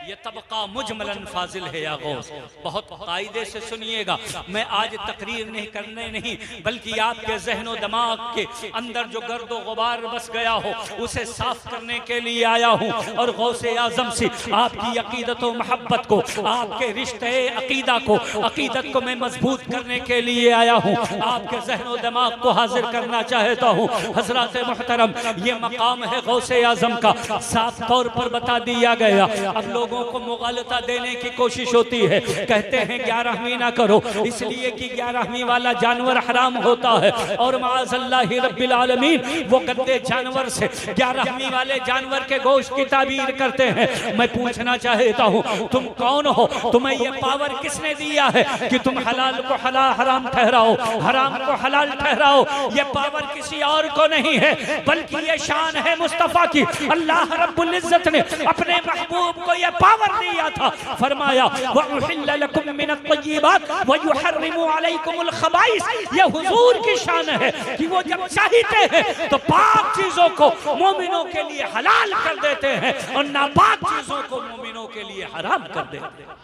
ये तबका मुजमलन फाजिल है या गौस। बहुत कायदे से सुनिएगा, मैं आज तकरीर नहीं करने नहीं बल्कि आपके जहनो दिमाग के अंदर जो गर्दो गुबार बस गया हो उसे साफ करने के लिए आया हूँ, और गौसे आजम से आपकी अकीदत व मोहब्बत को, आपके रिश्ते अकीदा को, अकीदत को मैं मजबूत करने के लिए आया हूँ, आपके जहनो दिमाग को हाजिर करना चाहता हूँ। हजरत मोहतरम, ये मकाम है गौसे आजम का, साफ तौर पर बता दिया गया। अब लोगों को मुगालता देने की कोशिश होती है, कहते हैं 11वीं ना करो इसलिए कि 11वीं वाला जानवर हराम होता है, और माअज़ल्लाहि रब्बिल आलमीन वो गंदे जानवर से 11वीं वाले जानवर के गोश्त की ताबीर करते हैं। मैं पूछना चाहता हूँ, तुम कौन हो? तुम्हें ये पावर किसने दिया है कि तुम हलाल को हराम ठहराओ, हराम को हलाल ठहराओ? ये पावर किसी और को नहीं है, बल्कि ये शान है मुस्तफा की। अल्लाह रब्बुल इज्जत ने अपने महबूब को ये पावर दिया था, फरमाया वउहिल्ल लकुम मिनत तय्यिबात व युहर्रिमु अलैकुमुल खबाइस। ये हुजूर की शान है कि वो जब चाहते हैं तो पाक चीजों को मोमिनों के लिए हलाल कर देते हैं और नापाक चीजों को मोमिनों के लिए हराम कर देते हैं।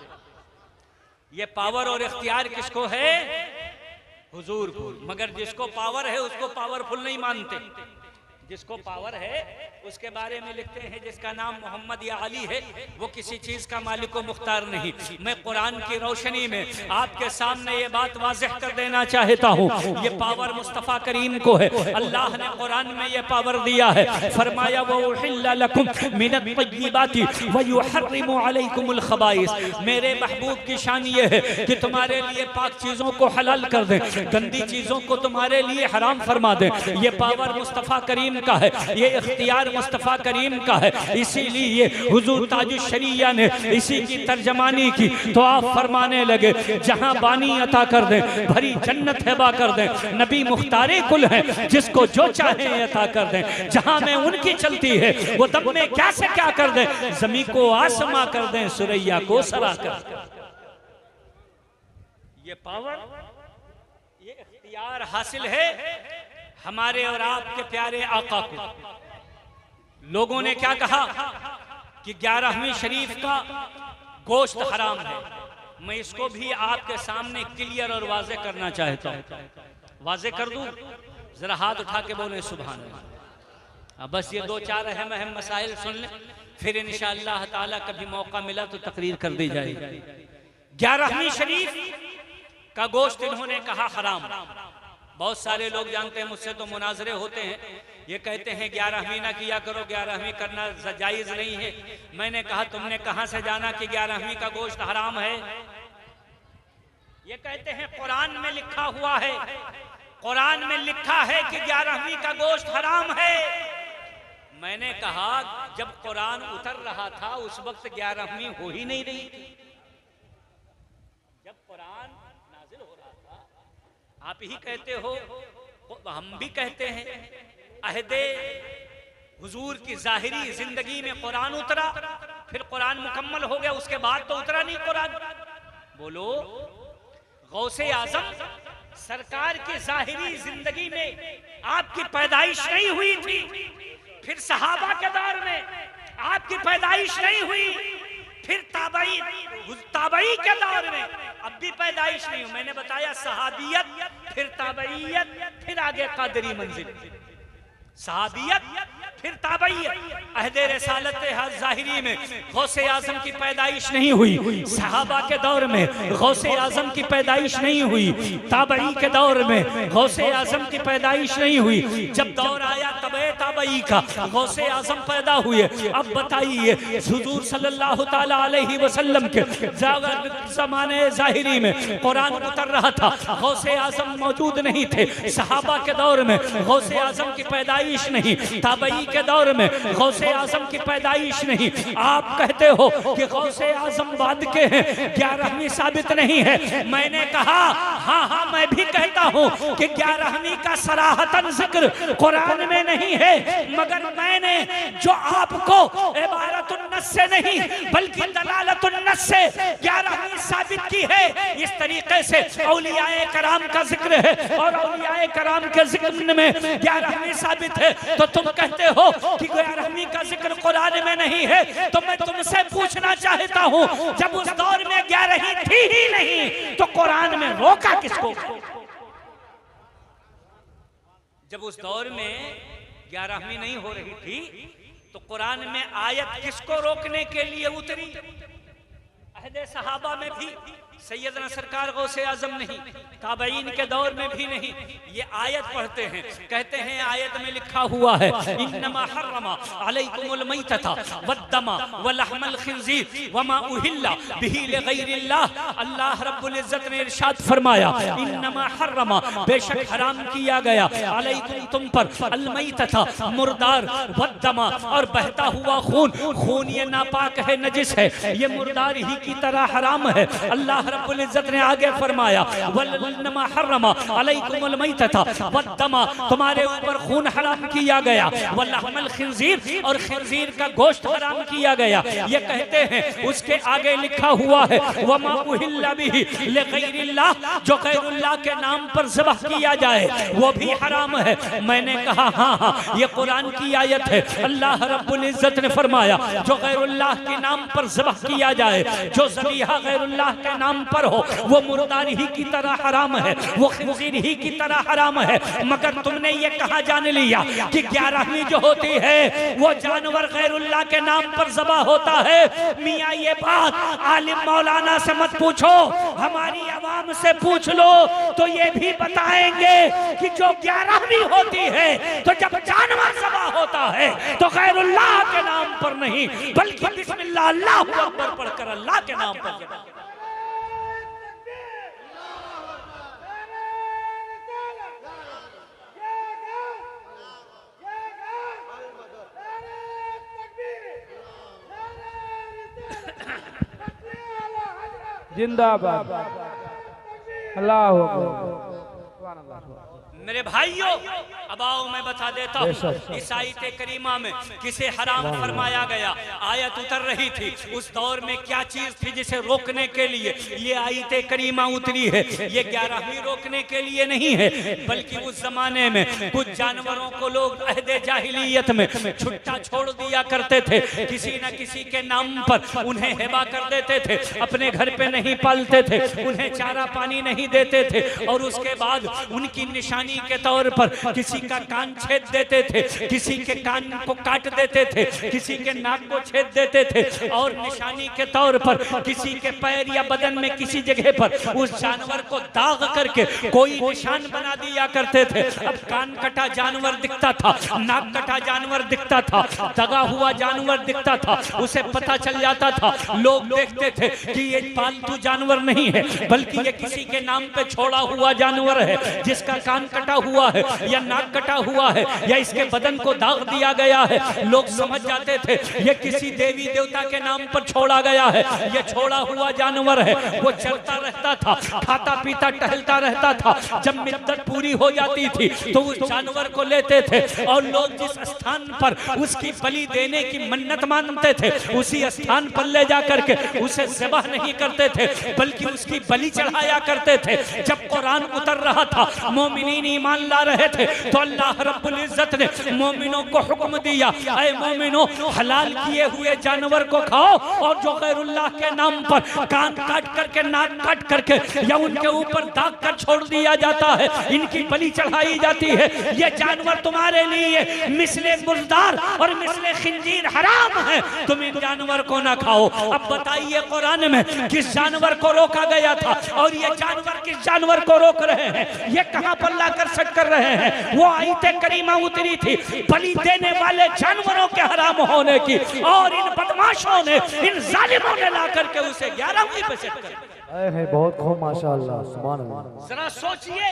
ये पावर और इख्तियार किसको है? हुजूर को। मगर जिसको पावर है उसको पावरफुल नहीं मानते। जिसको पावर है उसके बारे में लिखते हैं जिसका नाम मोहम्मद या अली है वो किसी चीज का मालिक व मुख्तार नहीं। मैं कुरान की रोशनी में आपके सामने ये बात वाज़ेह कर देना चाहता हूँ, ये पावर मुस्तफ़ा करीम को है। अल्लाह ने कुरान में ये पावर दिया है, फरमाया वउहिल्ल लकुम मिनत तय्यिबाति व युहर्रिमु अलैकुमुल खबाइस। मेरे महबूब की शान ये है कि तुम्हारे लिए पाक चीजों को हलाल कर दें, गंदी चीजों को तुम्हारे लिए हराम फरमा दें। ये पावर मुस्तफ़ा करीम का है, ये इख्तियार मुस्तफ़ा करीम का है। इसीलिए हुजूर ताजुश शरिया ने इसी की तर्जमानी की तो आप फरमाने लगे, जहां बानी अता कर दें भरी जन्नत हैबा कर दें, नबी मुख्तारे कुल हैं जिसको जो चाहे अता कर दें, जहां में उनकी चलती है वो दम में क्या से क्या कर दें, जमी को आसमा कर दें, सुरैया को सरा कर दें। ये पावर, ये इख्तियार हासिल है हमारे और आपके प्यारे आका को। लोगों ने क्या कहा कि 11वीं शरीफ का गोश्त हराम है। मैं इसको भी आपके सामने क्लियर और वाज़ेह करना चाहता हूँ। वाज़ेह कर दूं? जरा हाथ उठा के बोले सुभान अल्लाह। बस ये 2-4 अहम मसाइल सुन लें, फिर इंशाअल्लाह ताला कभी मौका मिला तो तकरीर कर दी जाएगी। 11वीं शरीफ का गोश्त इन्होंने कहा हराम। बहुत सारे लोग जानते हैं, मुझसे तो मुनाजरे होते हैं, ये कहते हैं 11वीं ना किया करो, 11वीं करना जायज नहीं है। मैंने कहा तुमने कहां से जाना कि 11वीं का गोश्त हराम है? ये कहते हैं कुरान में लिखा हुआ है, कुरान में लिखा है कि 11वीं का गोश्त हराम है। मैंने कहा जब कुरान उतर रहा था उस वक्त 11वीं हो ही नहीं रही थी। जब कुरान नाजिल हो रहा था, आप ही कहते हो, हम भी कहते हैं, अहदे हुजूर की जाहिरी जिंदगी में कुरान उतरा, फिर कुरान मुकम्मल हो गया, उसके बाद तो उतरा नहीं कुरान। बोलो, गौसे आजम सरकार की जाहिरी जिंदगी में आपकी पैदाइश नहीं हुई थी, फिर सहाबा के दौर में आपकी पैदाइश नहीं हुई, फिर ताबई के दौर में अब भी पैदाइश नहीं हुई। मैंने बताया सहाबियत, फिर ताबईयत, फिर आगे कादरी मंजिल, सहाबियत फिर ताबईयत। अहदे रिसालत ज़ाहिरी में गौसे आजम की पैदाइश नहीं हुई, सहाबा के दौर में गौसे आजम की पैदाइश नहीं हुई, ताबई के दौर में गौसे आजम की पैदाइश नहीं हुई। जब दौर आया तबे ताबई का, गौसे आजम पैदा हुए। अब बताइए, हुजूर सल्लल्लाहु ताला अलैहि वसल्लम के ज़माने ज़ाहिरी में कुरान उतर रहा था, गौसे आजम मौजूद नहीं थे। सहाबा के दौर में गौसे आजम की पैदाइश नहीं, ताबई के दौर में गौसे आजम की पैदाइश नहीं। आप कहते हो कि गौसे आजम बाद के हैं, 11वीं साबित नहीं है। मैंने कहा हाँ, मैं भी कहता हूँ कि 11वीं का सराहतन जिक्र कुरान में नहीं है, मगर मैंने जो आपको इबारतुन नस से नहीं बल्कि दलालतुन नस से 11वीं साबित साबित की है। इस तरीके से औलियाए कराम का जिक्र है और औलियाए कराम के जिक्र में 11वीं साबित है। तो तुम कहते हो कि 11वीं का जिक्र कुरान में नहीं है, तो मैं तुमसे पूछना चाहता हूँ, जब उस दौर में 11वीं थी ही नहीं तो कुरान में रोका किसको? जब उस दौर में 11वीं नहीं हो रही थी तो कुरान में आयत किसको रोकने के लिए उतरी? अहदे सहाबा में भी सैयदना सरकार गौसे आजम नहीं, ताबईन के दौर में भी नहीं। ये आयत पढ़ते हैं, कहते हैं आयत में लिखा हुआ है इन्नमा हर्रमा अलैकुमुल मैतता वद्दमा वलहमल खिंजीर वमा उहिल्ला बिही लिगैरिल्लाह। अल्लाह रब्बुल इज्जत ने इरशाद फरमाया इन्नमा हर्रमा, बेशक हराम किया गया, अलैकुम तुम पर, अल मैतता मुर्दार, वद्दमा और बहता हुआ खून। खून ये नापाक है, नजिस है, ये मुर्दार ही की तरह हराम है। अल्लाह रब्बुल इज्जत ने आगे फरमाया वल्लमा हर्रमा अलैकुमुल मैतता वद्दमा, तुम्हारे ऊपर खून हराम किया गया, वल्लहमल खिंजीर और खिंजीर का गोश्त हराम किया गया। ये कहते हैं उसके आगे लिखा हुआ है वमा उहिल्ला बिही लिगैरिल्लाह, जो गैरुल्लाह के नाम पर ज़बह किया जाए वो भी हराम है। मैंने कहा हाँ, ये कुरान की आयत है। अल्लाह रब्बुल इज्जत ने फरमाया जो गैरुल्लाह के नाम पर ज़बह किया जाए, जो ज़बीहा गैरुल्लाह के नाम पर हो, वो मुर्दार ही की तरह हराम है, वो खिंजीर ही की तरह हराम है। मगर तुमने ये कहा जान लिया कि 11वीं जो होती है वो जानवर गैरुल्लाह के नाम पर ज़बह होता है। मियाँ ये बात आलिम मौलाना से मत पूछो, हमारी आवाम से पूछ लो तो ये भी बताएंगे कि जो 11वीं होती है तो जब जानवर ज़बह होता है तो गैरुल्लाह के नाम पर नहीं, बल्कि बिस्मिल्लाह अल्लाहु अकबर पढ़कर अल्लाह के नाम पर। जिंदाबाद अल्लाह मेरे भाइयों, अब आओ मैं बता देता हूँ इस आयत करीमा में किसे हराम फरमाया गया। आयत उतर रही थी, उस दौर में क्या चीज थी जिसे रोकने के लिए ये आयत करीमा उतरी है। ये 11वीं रोकने के लिए नहीं है, बल्कि उस जमाने में कुछ जानवरों को लोग अहदे जाहिलियत में छुट्टा छोड़ दिया करते थे, किसी न किसी के नाम पर उन्हें हिबा कर देते थे, अपने घर पे नहीं पालते थे, उन्हें चारा पानी नहीं देते थे, और उसके बाद उनकी निशानी के तौर पर किसी का कान छेद देते थे, किसी के कान को काट देते थे, किसी के नाक को छेद देते थे, और निशानी के तौर पर किसी के पैर या बदन में किसी जगह पर उस जानवर को दाग करके कोई निशान बना दिया करते थे। अब कान कटा जानवर दिखता था, नाक कटा जानवर दिखता था, दगा हुआ जानवर दिखता था, उसे पता चल जाता था। लोग देखते थे कि ये पालतू जानवर नहीं है, बल्कि ये किसी के नाम पे छोड़ा हुआ जानवर है, जिसका कान कटा हुआ है या नाक कटा हुआ है या इसके बदन को दाग दिया गया है। लोग समझ जाते थे ये किसी देवी देवता के नाम पर छोड़ा गया है, ये छोड़ा हुआ जानवर है। वो चलता रहता था, खाता पीता टहलता रहता था। जब मिद्दत पूरी हो जाती थी तो उस जानवर को लेते थे और लोग जिस स्थान पर उसकी बलि देने की मन्नत मानते थे उसी स्थान पर ले जाकर के उसे ज़बह नहीं करते थे, बल्कि उसकी बलि चढ़ाया करते थे। जब कुरान उतर रहा था, मोमिनीन ईमान ला रहे थे, तो अल्लाह रब्बुल इज्जत ने मोमिनों को हुक्म दिया, ऐ मोमिनों, हलाल किए हुए जानवर को खाओ, और जो गैरुल्लाह के नाम पर कान काट करके, नाक काट करके या उनके ऊपर दाग कर छोड़ दिया जाता है, इनकी बलि चढ़ाई जाती है, ये जानवर तुम्हारे लिए मिसले मुर्दार और मिसले खिंजीर हराम है, तुम इन जानवर को ना खाओ। अब बताइए कुरान में किस जानवर को रोका गया था और ये जानवर किस जानवर को रोक रहे हैं? ये कहां पर लाकर सेट कर रहे हैं? वो आयत करीमा उतरी थी बलि देने वाले जानवरों के हराम होने की, और इन बदमाशों ने, इन जालिमों ने लाकर के उसे 11वीं पे सेट कर दिया। बहुत खूब माशाअल्लाह, सुभान अल्लाह। जरा सोचिए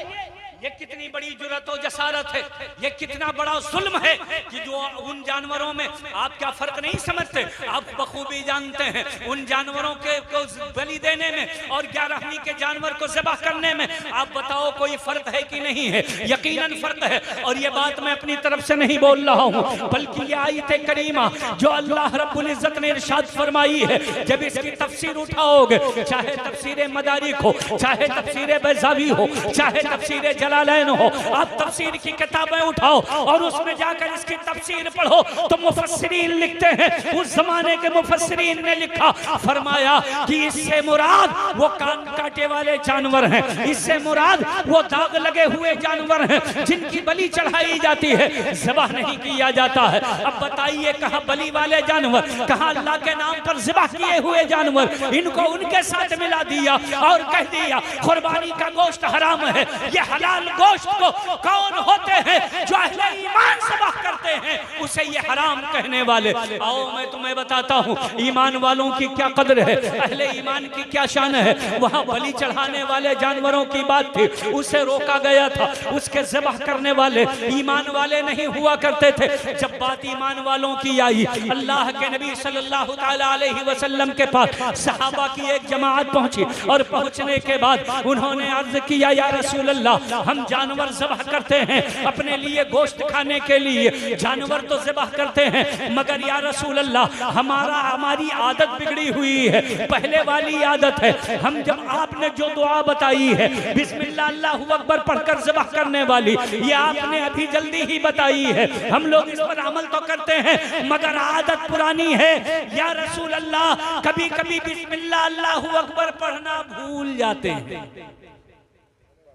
ये कितनी बड़ी जुर्रत और जसारत है, ये कितना बड़ा जुल्म है कि जो उन जानवरों में आप क्या फर्क नहीं समझते, आप बखूबी जानते हैं उन जानवरों के को बलि देने में और 11वीं के जानवर को ज़िबह करने में, आप बताओ कोई फर्क है कि नहीं है? यकीनन फर्क है। और ये बात मैं अपनी तरफ से नहीं बोल रहा हूँ, बल्कि ये आयत करीमा जो अल्लाह रब्बुल इज्जत ने इरशाद फरमाई है, जब इसकी तफसीर उठाओगे, चाहे तफसीर मदारिक हो, चाहे तफसीर बैज़ावी हो, चाहे तफसीर जलालैन हो, आप तफसीर की किताबें उठाओ और उसमें जाकर इसकी तफसीर पढ़ो तो मुफस्सिरीन लिखते हैं, उस जमाने के मुफस्सिरीन ने लिखा, फरमाया कि इससे मुराद वो कान काटे वाले जानवर हैं, इससे मुराद वो दाग लगे हुए जानवर हैं जिनकी बलि चढ़ाई जाती है, ज़िबह नहीं किया जाता है। अब बताइए कहां बलि वाले जानवर, कहां अल्लाह के नाम पर ज़िबह किए हुए जानवर, इनको उनके साथ मिला दिया और कह दिया कुर्बानी का गोश्त हराम है। ये हलाल गोश्त को कौन होते हैं जो अहले ईमान ज़िबह करते हैं, उसे ये हराम कहने वाले। आओ मैं तुम्हें बताता हूँ ईमान वालों की क्या कदर है, अहले ईमान की क्या शान है। वहाँ बलि चढ़ाने वाले जानवरों की बात थी, उसे रोका गया था, उसके ज़िबह करने वाले ईमान वाले नहीं हुआ करते थे। जब बात ईमान वालों की आई, अल्लाह के नबी सल्लल्लाहु ताला अलैहि वसल्लम के पास सहाबा की एक जमात पहुंची और पहुंचने के बाद उन्होंने अर्ज किया, या रसूल अल्लाह, हम जानवर ज़िबह करते हैं अपने लिए गोश्त खाने के लिए, जानवर तो ज़िबह करते हैं, मगर या रसूल अल्लाह हमारी आदत बिगड़ी हुई है। पहले वाली आदत है, हम जब आपने जो दुआ बताई है बिस्मिल्लाह अल्लाहु अकबर पढ़कर ज़िबह करने वाली, ये आपने अभी जल्दी ही बताई है, हम लोग इस पर अमल तो करते हैं मगर आदत पुरानी है। या रसूल अल्लाह कभी कभी बिस्मिल्लाह अल्लाहु अकबर पढ़ना भूल जाते हैं।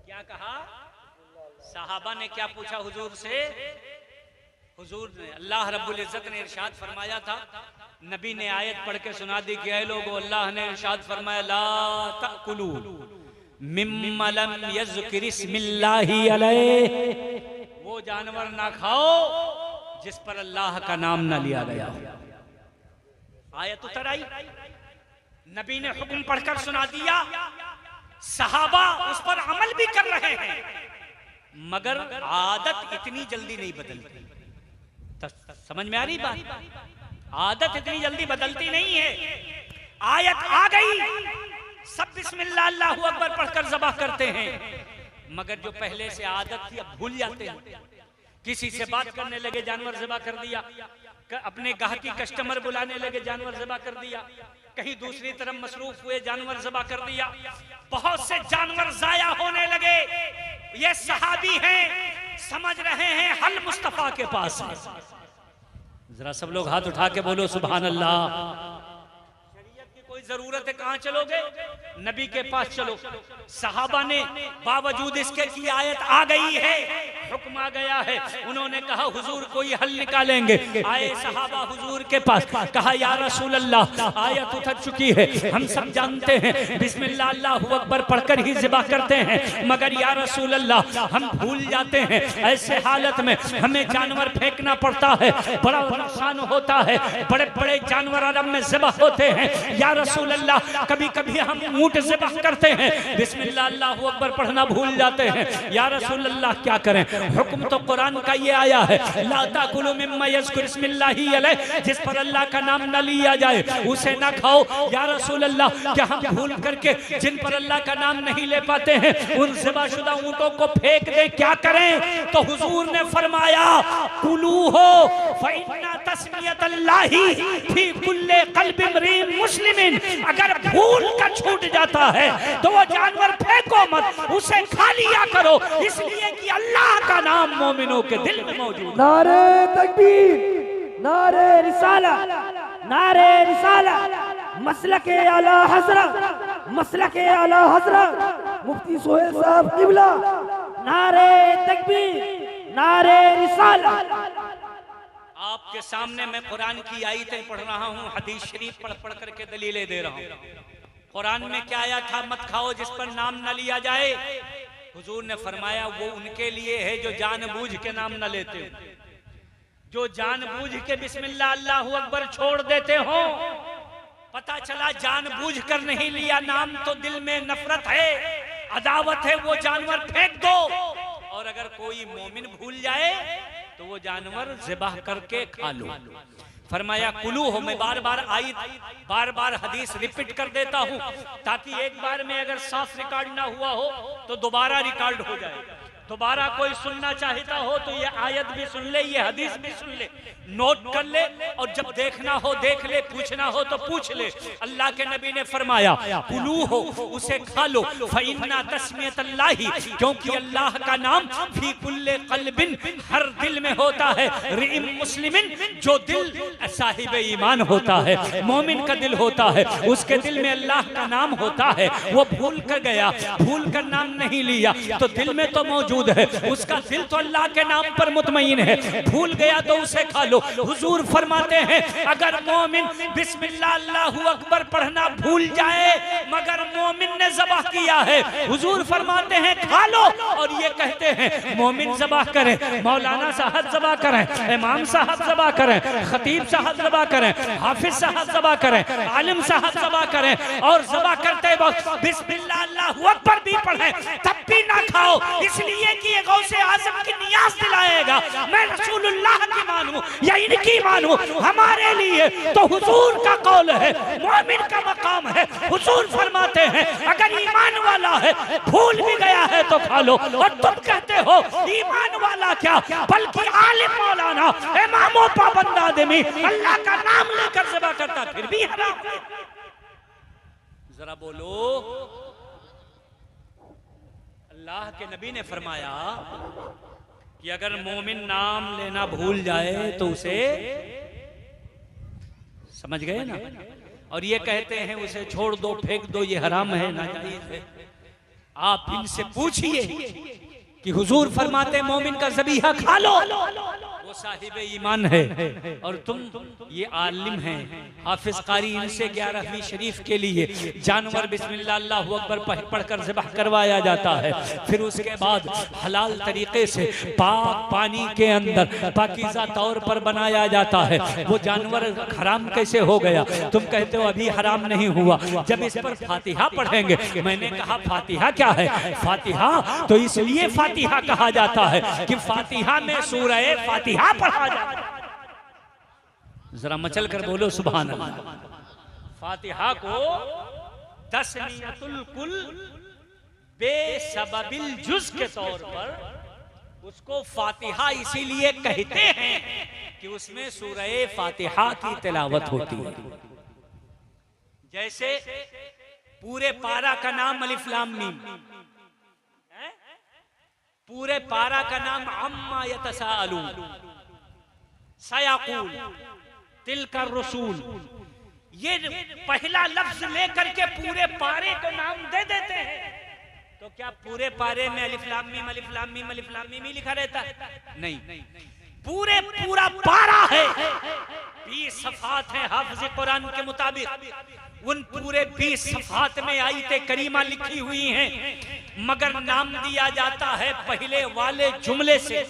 क्या कहा? सहाबा ने क्या पूछा हुजूर से? हुजूर ने, अल्लाह रब्बुल इज्जत ने इरशाद फरमाया था, नबी ने आयत पढ़ के सुना दी कि ऐ लोगो, अल्लाह ने इरशाद फरमाया, ला तअकुलू मिम्मा लम यज़्किरिस्मिल्लाहि अलैहि, वो जानवर ना खाओ जिस पर अल्लाह का नाम ना लिया गया। आयत उतर आई, नबी ने हुक्म पढ़कर सुना दिया, सहाबा उस पर अमल भी कर रहे हैं, मगर आदत इतनी जल्दी नहीं बदलती। समझ में आ रही बात? आदत इतनी जल्दी बदलती नहीं है। आयत आ गई, सब बिस्मिल्लाह अल्लाहु अकबर पढ़कर ज़िबह करते हैं, मगर जो पहले से आदत थी अब भूल जाते हैं। किसी से बात करने लगे, जानवर ज़िबह कर दिया, अपने गाहकी कस्टमर बुलाने लगे, जानवर ज़िबह कर दिया, कहीं दूसरी तरफ मसरूफ हुए, जानवर ज़िबह कर दिया, बहुत से जानवर ज़ाया होने लगे। ये सहाबी हैं, समझ रहे हैं हल मुस्तफा के पास है। जरा सब लोग हाथ उठा के बोलो सुभान अल्लाह। कोई जरूरत है, कहां चलोगे? नबी के पास चलो। सहाबा ने बावजूद इसके की आयत आ गई है, हुक्म आ गया है, उन्होंने कहा हुजूर कोई हल निकालेंगे। आए सहाबा हुजूर के पास, कहा या रसूल अल्लाह, आयत उतर चुकी है, हम सब जानते हैं बिस्मिल्लाह अल्लाहु अकबर पढ़कर ही ज़िबह करते हैं, मगर या रसूल अल्लाह हम भूल जाते हैं, ऐसे हालत में हमें जानवर फेंकना पड़ता है, बड़ा नुकसान होता है, बड़े बड़े जानवर अरब में ज़िबह होते हैं। या रसूल अल्लाह कभी कभी हम ऊंट ज़िबह करते हैं, बिस्मिल्लाह अल्लाहु अकबर पढ़ना भूल जाते हैं, या रसूल अल्लाह क्या करें? हुक्म तो कुरान का ये आया है, ला ताकुलू मिम्मा यज़्कुरिस्मिल्लाहि अलैहि, जिस पर अल्लाह का नाम न लिया जाए उसे ना खाओ। या रसूल अल्लाह क्या हम भूल करके जिन पर अल्लाह का नाम नहीं ले पाते हैं उन ज़िबाशुदा ऊंटों को फेंक दें, क्या करें? तो हुजूर ने फरमाया कुलू हो फइन्ना तस्मियतल्लाहि फी कुल्ले क़ल्बि इम्रिइन मुस्लिमिन, अगर भूल का छूट जाता है तो वो जानवर फेंको मत, उसे खा लिया करो, इसलिए कि अल्लाह का नाम मोमिनों के दिल में मौजूद। नारे तकबीर, नारे रिसाला, नारे रिसाला, मसलके आला हज़रत, मसलके आला हज़रत मुफ्ती सोहेल साहब किबला, नारे तकबीर, नारे रिसाला। आपके सामने मैं कुरान की आयतें पढ़ रहा हूँ, हदीस शरीफ पढ़ पढ़ करके दलीलें दे रहा हूँ। कुरान में क्या आया था? मत खाओ जिस पर नाम न लिया जाए। हुजूर ने फरमाया वो उनके लिए है जो जानबूझ के नाम न लेते हो, जो जानबूझ के बिस्मिल्लाह अल्लाहु अकबर छोड़ देते हो। पता चला जानबूझ कर नहीं लिया नाम तो दिल में नफरत है, अदावत है, वो जानवर फेंक दो। अगर कोई मोमिन भूल जाए तो वो जानवर ज़िबाह करके खा लो। फरमाया कुलू हो, मैं बार बार हदीस रिपीट कर देता हूँ ताकि एक बार में अगर साफ रिकॉर्ड ना हुआ हो तो दोबारा रिकॉर्ड हो जाए। दोबारा कोई सुनना चाहता हो तो ये आयत भी सुन ले, ये हदीस भी सुन ले, नोट कर ले, और जब देखना हो देख ले, पूछना हो तो पूछ ले। अल्लाह के नबी ने फरमाया कुलू हो, उसे खा लो, फइन्ना तस्मियतल्लाहि, क्योंकि अल्लाह का नाम फी कुल्ले क़ल्बिन, हर दिल में होता है। रिम मुस्लिमिन, जो दिल साहिब ईमान होता है, मोमिन का दिल होता है, उसके दिल में अल्लाह का नाम होता है। वो भूल कर गया, भूल कर नाम नहीं लिया तो दिल में तो मौजूद है, उसका दिल तो अल्लाह के नाम पर मुतमईन है, भूल गया तो उसे खा लो। हुजूर फरमाते हैं अगर मोमिन बिस्मिल्लाह अल्लाहु अकबर पढ़ना भूल जाए मगर मोमिन ने ज़बाह किया है, हुजूर फरमाते हैं खा लो। और ये कहते हैं मोमिन ज़बाह करें, मौलाना साहब ज़बाह करें, इमाम साहब ज़बाह करें, खतीब साहब ज़बाह करें, हाफिज साहब ज़बाह करें, आलिम साहब ज़बाह करें, और ज़बाह करते वक्त बिस्मिल्लाह अल्लाहु अकबर भी पढ़ें, तब भी ना खाओ, इसलिए कि ये गौसे आज़म की नियाज़ दिलाएगा। मैं रसूलुल्लाह की मानूं या इनकी मानूं, हमारे लिए तो हुजूर का कौल है, मोमिन का मकाम है। हुजूर फरमाते हैं अगर ईमान वाला है भूल भी गया है तो खा लो, और तुम कहते हो ईमान वाला क्या, बल्कि आलिम मौलाना इमामों पाबंद आदमी अल्लाह का नाम लेकर ज़िबा करता फिर भी हराम है। जरा बोलो, अल्लाह के नबी ने फरमाया कि अगर मोमिन नाम लेना भूल जाए तो उसे, समझ गए ना, और ये कहते हैं उसे छोड़ दो, फेंक दो, ये हराम है, नाजायज है। आप इनसे पूछिए कि हुजूर फरमाते मोमिन का ज़बीहा खा लो, वो साहिब ईमान है, और तुम ये आलिम हैं, हाफिज कारी, इनसे 11वीं शरीफ के लिए जानवर बिस्मिल्लाह अल्लाहु अकबर पढ़कर ज़िबाह करवाया जाता है। फिर उसके बाद हलाल तरीके से पाक पानी के अंदर पाकीज़ा तौर पर बनाया जाता है। वो जानवर हराम कैसे हो गया? तुम कहते हो अभी हराम नहीं हुआ, जब इस पर फातिहा पढ़ेंगे। मैंने कहा फातिहा क्या है? फातिहा तो इसलिए फातिहा कहा जाता है कि फातिहा में सूरह फातिहा पढ़ा जाता है। जरा मचल कर बोलो सुभान अल्लाह। फातिहा को तस्मियतुल कुल बेसबबिल जुज़ के तौर पर उसको फातिहा इसीलिए कहते हैं कि उसमें सूरह फातिहा की तिलावत होती है। जैसे पूरे पारा का नाम अलिफ लाम मीम, पूरे पारा का नाम अम्मा यतसाअलून, सयाक़ूल, तिलका रसूल, ये पहला लफ्ज लेकर के पूरे पारे को नाम दे देते हैं। तो क्या पूरे पारे में अलिफ लाम मीम अलिफ लाम मीम अलिफ लाम मीम ही लिखा रहता है? नहीं, पूरा पारा है, 20 सफ़ात हैं हाफ़िज़ कुरान के मुताबिक। उन पूरे 20 सफ़ात में आयत करीमा लिखी हुई हैं, मगर नाम दिया जाता है पहले वाले जुमले से।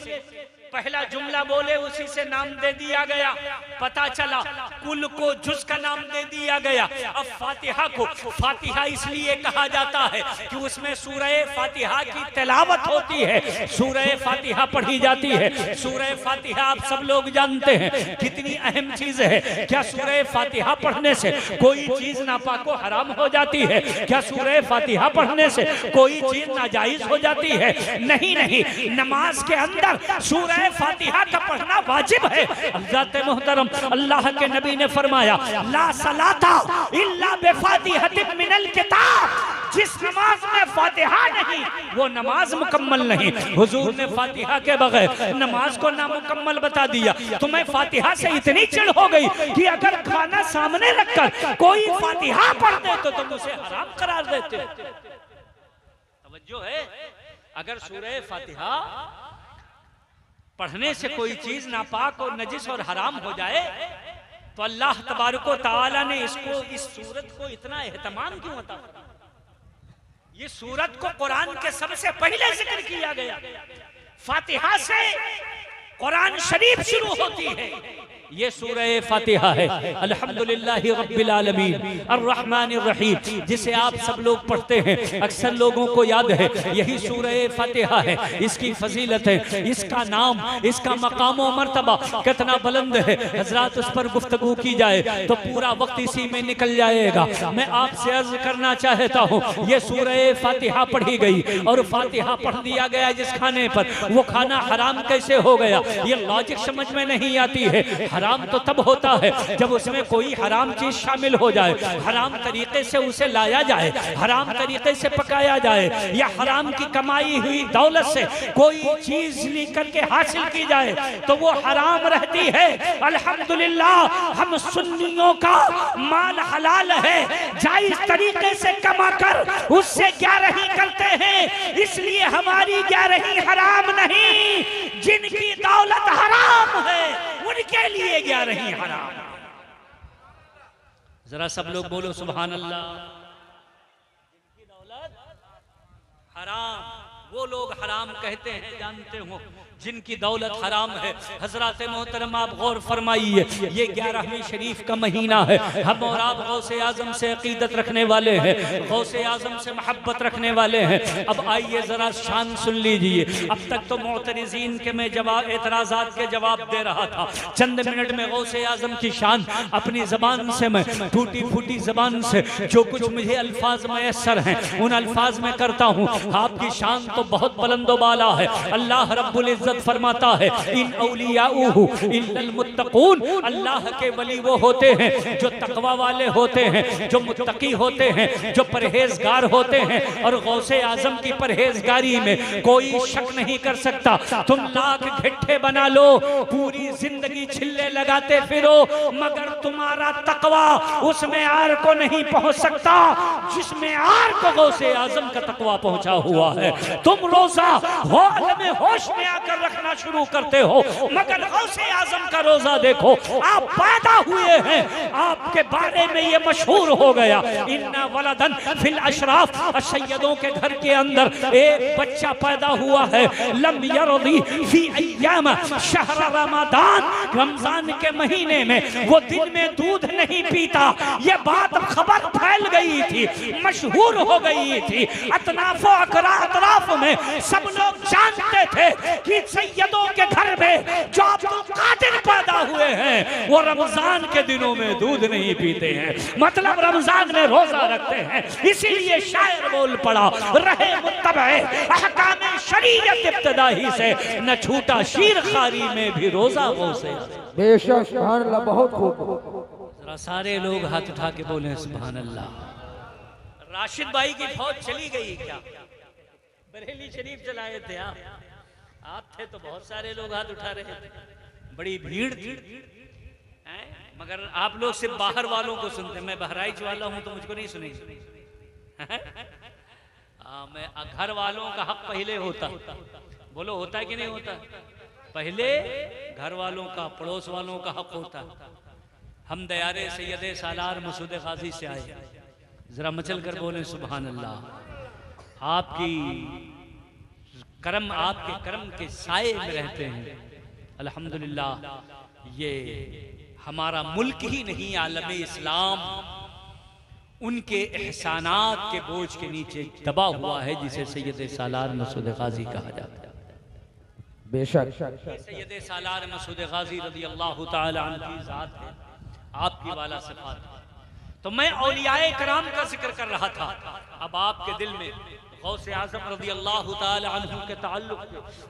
पहला जुमला बोले उसी से नाम दे दिया गया, पता चला कुल को जुज का नाम दे दिया गया। अब फातिहा को फातिहा इसलिए कहा जाता है कि उसमें सूरह फातिहा की तिलावत होती है, सूरह फातिहा पढ़ी जाती है। सूरह फातिहा आप सब लोग जानते हैं कितनी अहम चीज है। क्या सूरह फातिहा पढ़ने से कोई चीज नापाक को हराम हो जाती है? क्या सूरह फातिहा पढ़ने से कोई चीज नाजायज हो जाती है? नहीं, नमाज के अंदर सूरह फातिहा का पढ़ना वाजिब है। हज़रत मोहतरम अल्लाह के नबी ने फरमाया ला सलाता इल्ला बिफातिहतिन मिनल किताब, जिस नमाज में फातिहा नहीं वो नमाज मुकम्मल नहीं। हुजूर ने फातिहा के बगैर नमाज को नामुकम्मल बता दिया। तुम्हें फातिहा से इतनी चिढ़ हो गई कि अगर खाना सामने रखकर कोई फातिहा पढ़ दे तो तुम उसे हराम करार देते। तवज्जो है, अगर सूरह फातिहा पढ़ने से कोई चीज नापाक और नजिस और हराम हो जाए तो अल्लाह तबारक व तआला ने इसको, इस सूरत को इतना एहतमाम क्यों अता फरमाया? ये सूरत को कुरान के सबसे पहले जिक्र किया गया। फातिहा से कुरान शरीफ शुरू होती है। ये सूरह फातिहा है। अल्हम्दुलिल्लाहि रब्बिल आलमीन अर्रहमानिर रहीम, जिसे आप सब लोग पढ़ते हैं, अक्सर लोगों को याद है, यही सूरह फातिहा है। इसकी फजीलत है, इसका नाम, इसका मकाम व मर्तबा कितना बुलंद है। हजरात उस पर गुफ्तगू की जाए तो पूरा वक्त इसी में निकल जाएगा। मैं आपसे अर्ज करना चाहता हूँ, ये सूरह फातिहा पढ़ी गई और फातिहा पढ़ दिया गया जिस खाने पर, वो खाना हराम कैसे हो गया, ये लॉजिक समझ में नहीं आती है। हराम तो तब होता है जब उसमें कोई हराम चीज शामिल हो जाए, हराम तरीके से उसे लाया जाए, हराम तरीके से पकाया जाए, या हराम की कमाई हुई दौलत से कोई चीज लेकर के हासिल की जाए तो वो हराम रहती है। अल्हम्दुलिल्लाह हम सुन्नियों का माल हलाल है, जायज तरीके से कमा कर उससे ग्यारही करते हैं, इसलिए हमारी ग्यारही हराम नहीं। जिनकी दौलत हराम है उनके लिए ग्यारही हराम। जरा सब लोग बोलो सुभान अल्लाह। जिनकी दौलत हराम, वो लोग हराम कहते हैं, जानते हो जिनकी दौलत हराम है। हजरत मोहतरम आप गौर फरमाइए, ये 11वीं शरीफ का महीना है। हम और आप गौसे आजम से अकीदत रखने वाले हैं, गौसे आजम से मोहब्बत रखने वाले हैं। अब आइए जरा शान सुन लीजिए। अब तक तो मुअतरिज़ीन के मैं जवाब, एतराज़ात के जवाब दे रहा था। चंद मिनट में गौसे आजम की शान अपनी जबान से, मैं टूटी फूटी जबान से जो कुछ मुझे अल्फाज मैसर हैं उन अल्फाज में करता हूँ। आपकी शान तो बहुत बुलंद बाला है। अल्लाह रब्बुल इज्जत फरमाता है, इन औलियाउहु इल्लल मुत्तकून, अल्लाह के वली वो होते हैं जो तकवा वाले होते हैं, जो मुत्तकी होते हैं, जो परहेजगार होते हैं। और गौसे आजम की परहेजगारी में कोई शक नहीं कर सकता। तुम लाख घिट्टे बना लो, पूरी जिंदगी छिल्ले लगाते फिरो, मगर तुम्हारा तकवा उसमें आर को नहीं पहुंच सकता जिसमें आर को गौसे आजम का तकवा पहुंचा हुआ है। तुम रोजा में होश में आकर रखना शुरू करते हो, मगर गौसे आजम का रोजा देखो, आप पैदा हुए हैं, आपके बारे में ये मशहूर हो गया, इन्ना वलदन फिल अशराफ, सैयदों के घर के अंदर एक बच्चा पैदा हुआ है। लम यरदी फी अय्याम शहर रमजान, रमजान के महीने में वो दिन में दूध नहीं पीता। ये बात खबर फैल गई थी, मशहूर हो गई थी, अतनाफ अतराफ में सब लोग जानते थे कि सैयदों के घर में जो अब्दुल कादिर पैदा हुए हैं वो रमजान के दिनों में दूध नहीं पीते हैं, मतलब रमजान में रोजा रखते हैं। इसीलिए शायर बोल पड़ा, रहे मुत्तबे अहकाम शरीयत इब्तिदाई से, न छूटा शीर खारी में भी रोजा हो से। बेशक सुभान अल्लाह, बहुत खूब। जरा सारे लोग हाथ उठा के बोले सुभान अल्लाह। राशिद भाई की फौज चली गई क्या? बरेली शरीफ चलाए थे आप थे तो बहुत सारे लोग हाथ उठा रहे थे, बड़ी भीड़ थी। मगर आप लोग सिर्फ बाहर वालों को सुनते, मैं बहराइच वाला हूं तो मुझको नहीं सुनेंगे। मैं घर वालों का हक पहले होता, बोलो होता है कि नहीं होता? पहले घर वालों का, पड़ोस वालों का हक होता। हम दयारे सैयदे सालार मसूद गाजी से आए, जरा मचल कर बोले सुभान अल्लाह। आपकी करम, आपके करम के साए में रहते हैं अल्हम्दुलिल्लाह। ये हमारा मुल्क ही नहीं, आलम इस्लाम उनके एहसानात के बोझ के नीचे दबा हुआ है, जिसे सैयद सालार मसूद गाजी कहा जाता है। बेशक सैयद सालार मसूद गाजी रज़ी अल्लाह तआला अन्हु की ज़ात है, आपकी वाला सिफात। तो मैं औलियाए कराम का जिक्र कर रहा था। अब आपके दिल में गौसे आज़म रज़ी अल्लाह तआला अन्हु के ताल्लुक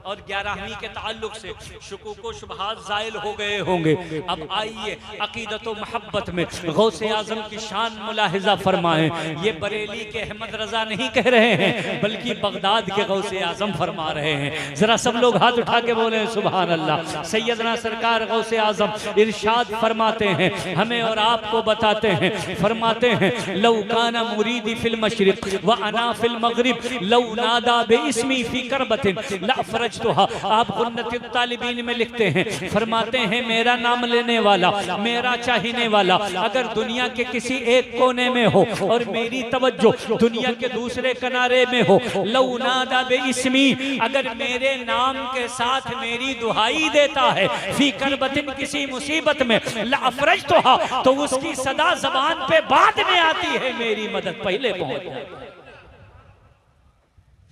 और 11वीं के ताल्लुक से शुकूक व शुबहात ज़ाइल हो गए होंगे। अब आइए अकीदत व मोहब्बत में गौसे आज़म की शान मुलाहिज़ा फरमाएं। ये बरेली के अहमद रज़ा नहीं कह रहे हैं, बल्कि बगदाद के गौसे आज़म फरमा रहे हैं। जरा सब लोग हाथ उठा के बोले सुभान अल्लाह। सैयदना सरकार गौसे आज़म इरशाद फरमाते हैं, हमें और आपको बताते हैं, फरमाते हैं, लौ काना मुरीदी फिल मशरिक व अना फिल मगरिब लौ नादा बिस्मी फी करबतिन लअफरजतुहा। आप गुन्नतुत तालिबीन में लिखते हैं, फरमाते हैं मेरा नाम लेने वाला, मेरा चाहने वाला अगर दुनिया के किसी एक कोने में हो और मेरी तवज्जो दुनिया के दूसरे किनारे में हो, लौ नादा बिस्मी, अगर मेरे नाम के साथ मेरी दुहाई देता है फी करबतिन, किसी मुसीबत में, लअफरजतुहा, तो उसकी सदा जबान पे बाद में आती है, मेरी मदद पहले पहुंच जाए।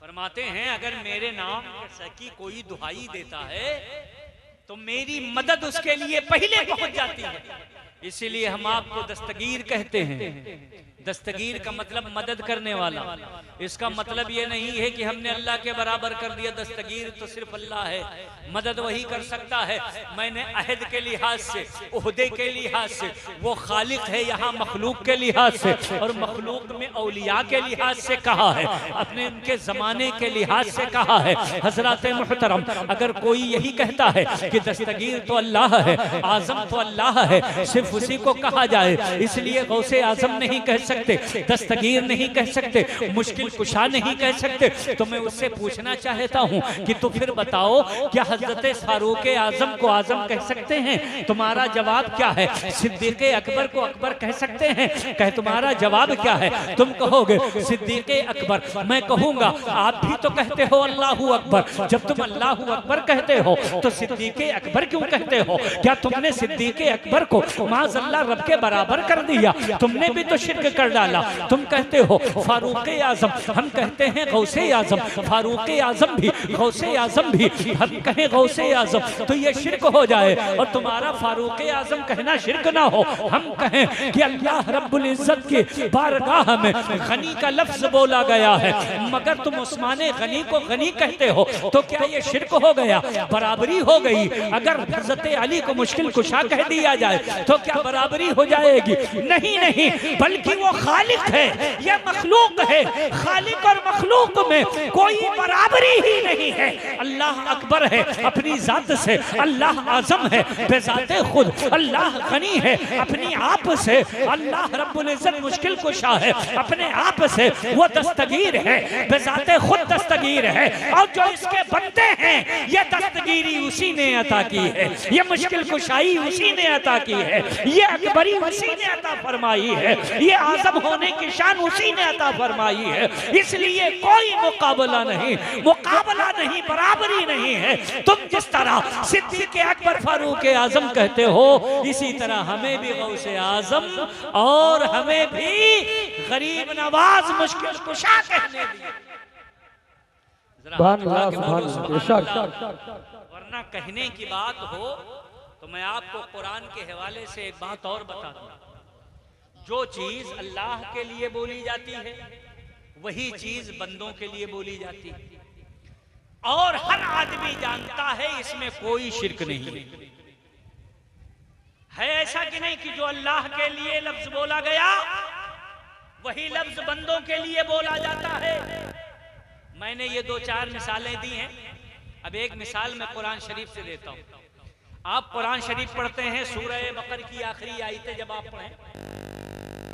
फरमाते हैं अगर मेरे नाम की कोई दुहाई देता है तो मेरी मदद उसके लिए पहले पहुंच जाती है। इसीलिए हम आपको दस्तगीर कहते हैं। दस्तगीर का मतलब मदद करने वाला। इसका मतलब ये नहीं है कि हमने अल्लाह के बराबर कर दिया, दस्तगीर तो सिर्फ अल्लाह है, मदद वही कर सकता है। मैंने अहद के लिहाज से, उहदे के लिहाज से, वो खालिक है यहाँ मखलूक के लिहाज से, और मखलूक में औलिया के लिहाज से कहा है, अपने उनके जमाने के लिहाज से कहा है। हजरत मुहतरम, अगर कोई यही कहता है कि दस्तगीर तो अल्लाह है, आजम तो अल्लाह है, सिर्फ उसी को कहा जाए, इसलिए गौसे आजम नहीं कह सकते, दस्तगीर नहीं कह सकते, मुश्किल कुशा नहीं कह सकते, तो मैं उससे पूछना चाहता हूं कि तो फिर बताओ क्या हजरत फारूक आजम को आजम कह सकते हैं? तुम्हारा जवाब क्या है? सिद्दीक अकबर को अकबर कह सकते हैं? कह तुम्हारा जवाब क्या है? तुम कहोगे सिद्दीक अकबर, मैं कहूंगा आप भी तो कहते हो अल्लाहू अकबर। जब तुम अल्लाहू अकबर कहते हो तो सिद्दीक अकबर क्यों कहते हो? क्या तुमने सिद्दीक अकबर को माज़अल्लाह रब के बराबर कर दिया? तुमने भी तो शिर्क कर डाला। तुम कहते हो फारूक आजम, हम कहते हैं गौसे आजम, फारूक आजम भी, गौसे आजम भी, हम कहें गौसे आजम तो ये शिर्क हो जाए, और तुम्हारा फारूक आजम कहना शिर्क ना हो। हम कहें कि अल्लाह रब्बुल इज्जत की बारगाह में गनी का लफ्ज बोला गया है, मगर तुम उस्माने गनी को गनी कहते हो, तो क्या ये शिर्क हो गया? बराबरी हो गई। अगर हज़रत अली को मुश्किल कुशा कह दिया जाए तो क्या बराबरी हो जाएगी? नहीं नहीं, बल्कि वो खालिक है, ये मखलूक है। खालिक और मखलूक में कोई बराबरी ही नहीं है। अल्लाह अकबर है अपनी जात से, अल्लाह आजम है बेजाते खुद, अल्लाह गनी है अपनी आप से, अल्लाह रब्बुल इज्जत मुश्किल कुशा है अपने आप से, वो दस्तगीर है बेजाते खुद, दस्तगीर है। और जो इसके बनते हैं ये दस्तगीरी उसी ने अता की है, ये मुश्किल कुशाई उसी ने अता की है, ये अकबरी उसी ने अता फरमाई है, ये आजम होने की शान उसी ने अता फरमाई है। इसलिए कोई मुकाबला नहीं, बराबरी नहीं है। तुम जिस तरह सिद्दीक अकबर फारूक आजम कहते हो, इसी तरह हमें भी गौसे आजम और हमें भी गरीब नवाज मुश्किल कुशा कहने दिए। वरना कहने की बात हो तो मैं आपको कुरान के हवाले से एक बात और बता दूं, जो चीज अल्लाह के लिए बोली जाती है वही चीज बंदों के लिए बोली जाती है, और हर आदमी जानता है इसमें कोई शिर्क नहीं है। ऐसा कि नहीं कि जो अल्लाह के लिए लफ्ज बोला गया वही लफ्ज बंदों के लिए बोला जाता है। मैंने ये 2-4 मिसालें दी हैं। अब एक मिसाल मैं कुरान शरीफ से देता हूं। आप कुरान शरीफ पढ़ते हैं, सूरह बकर की आखिरी आयतें जब आप पढ़ें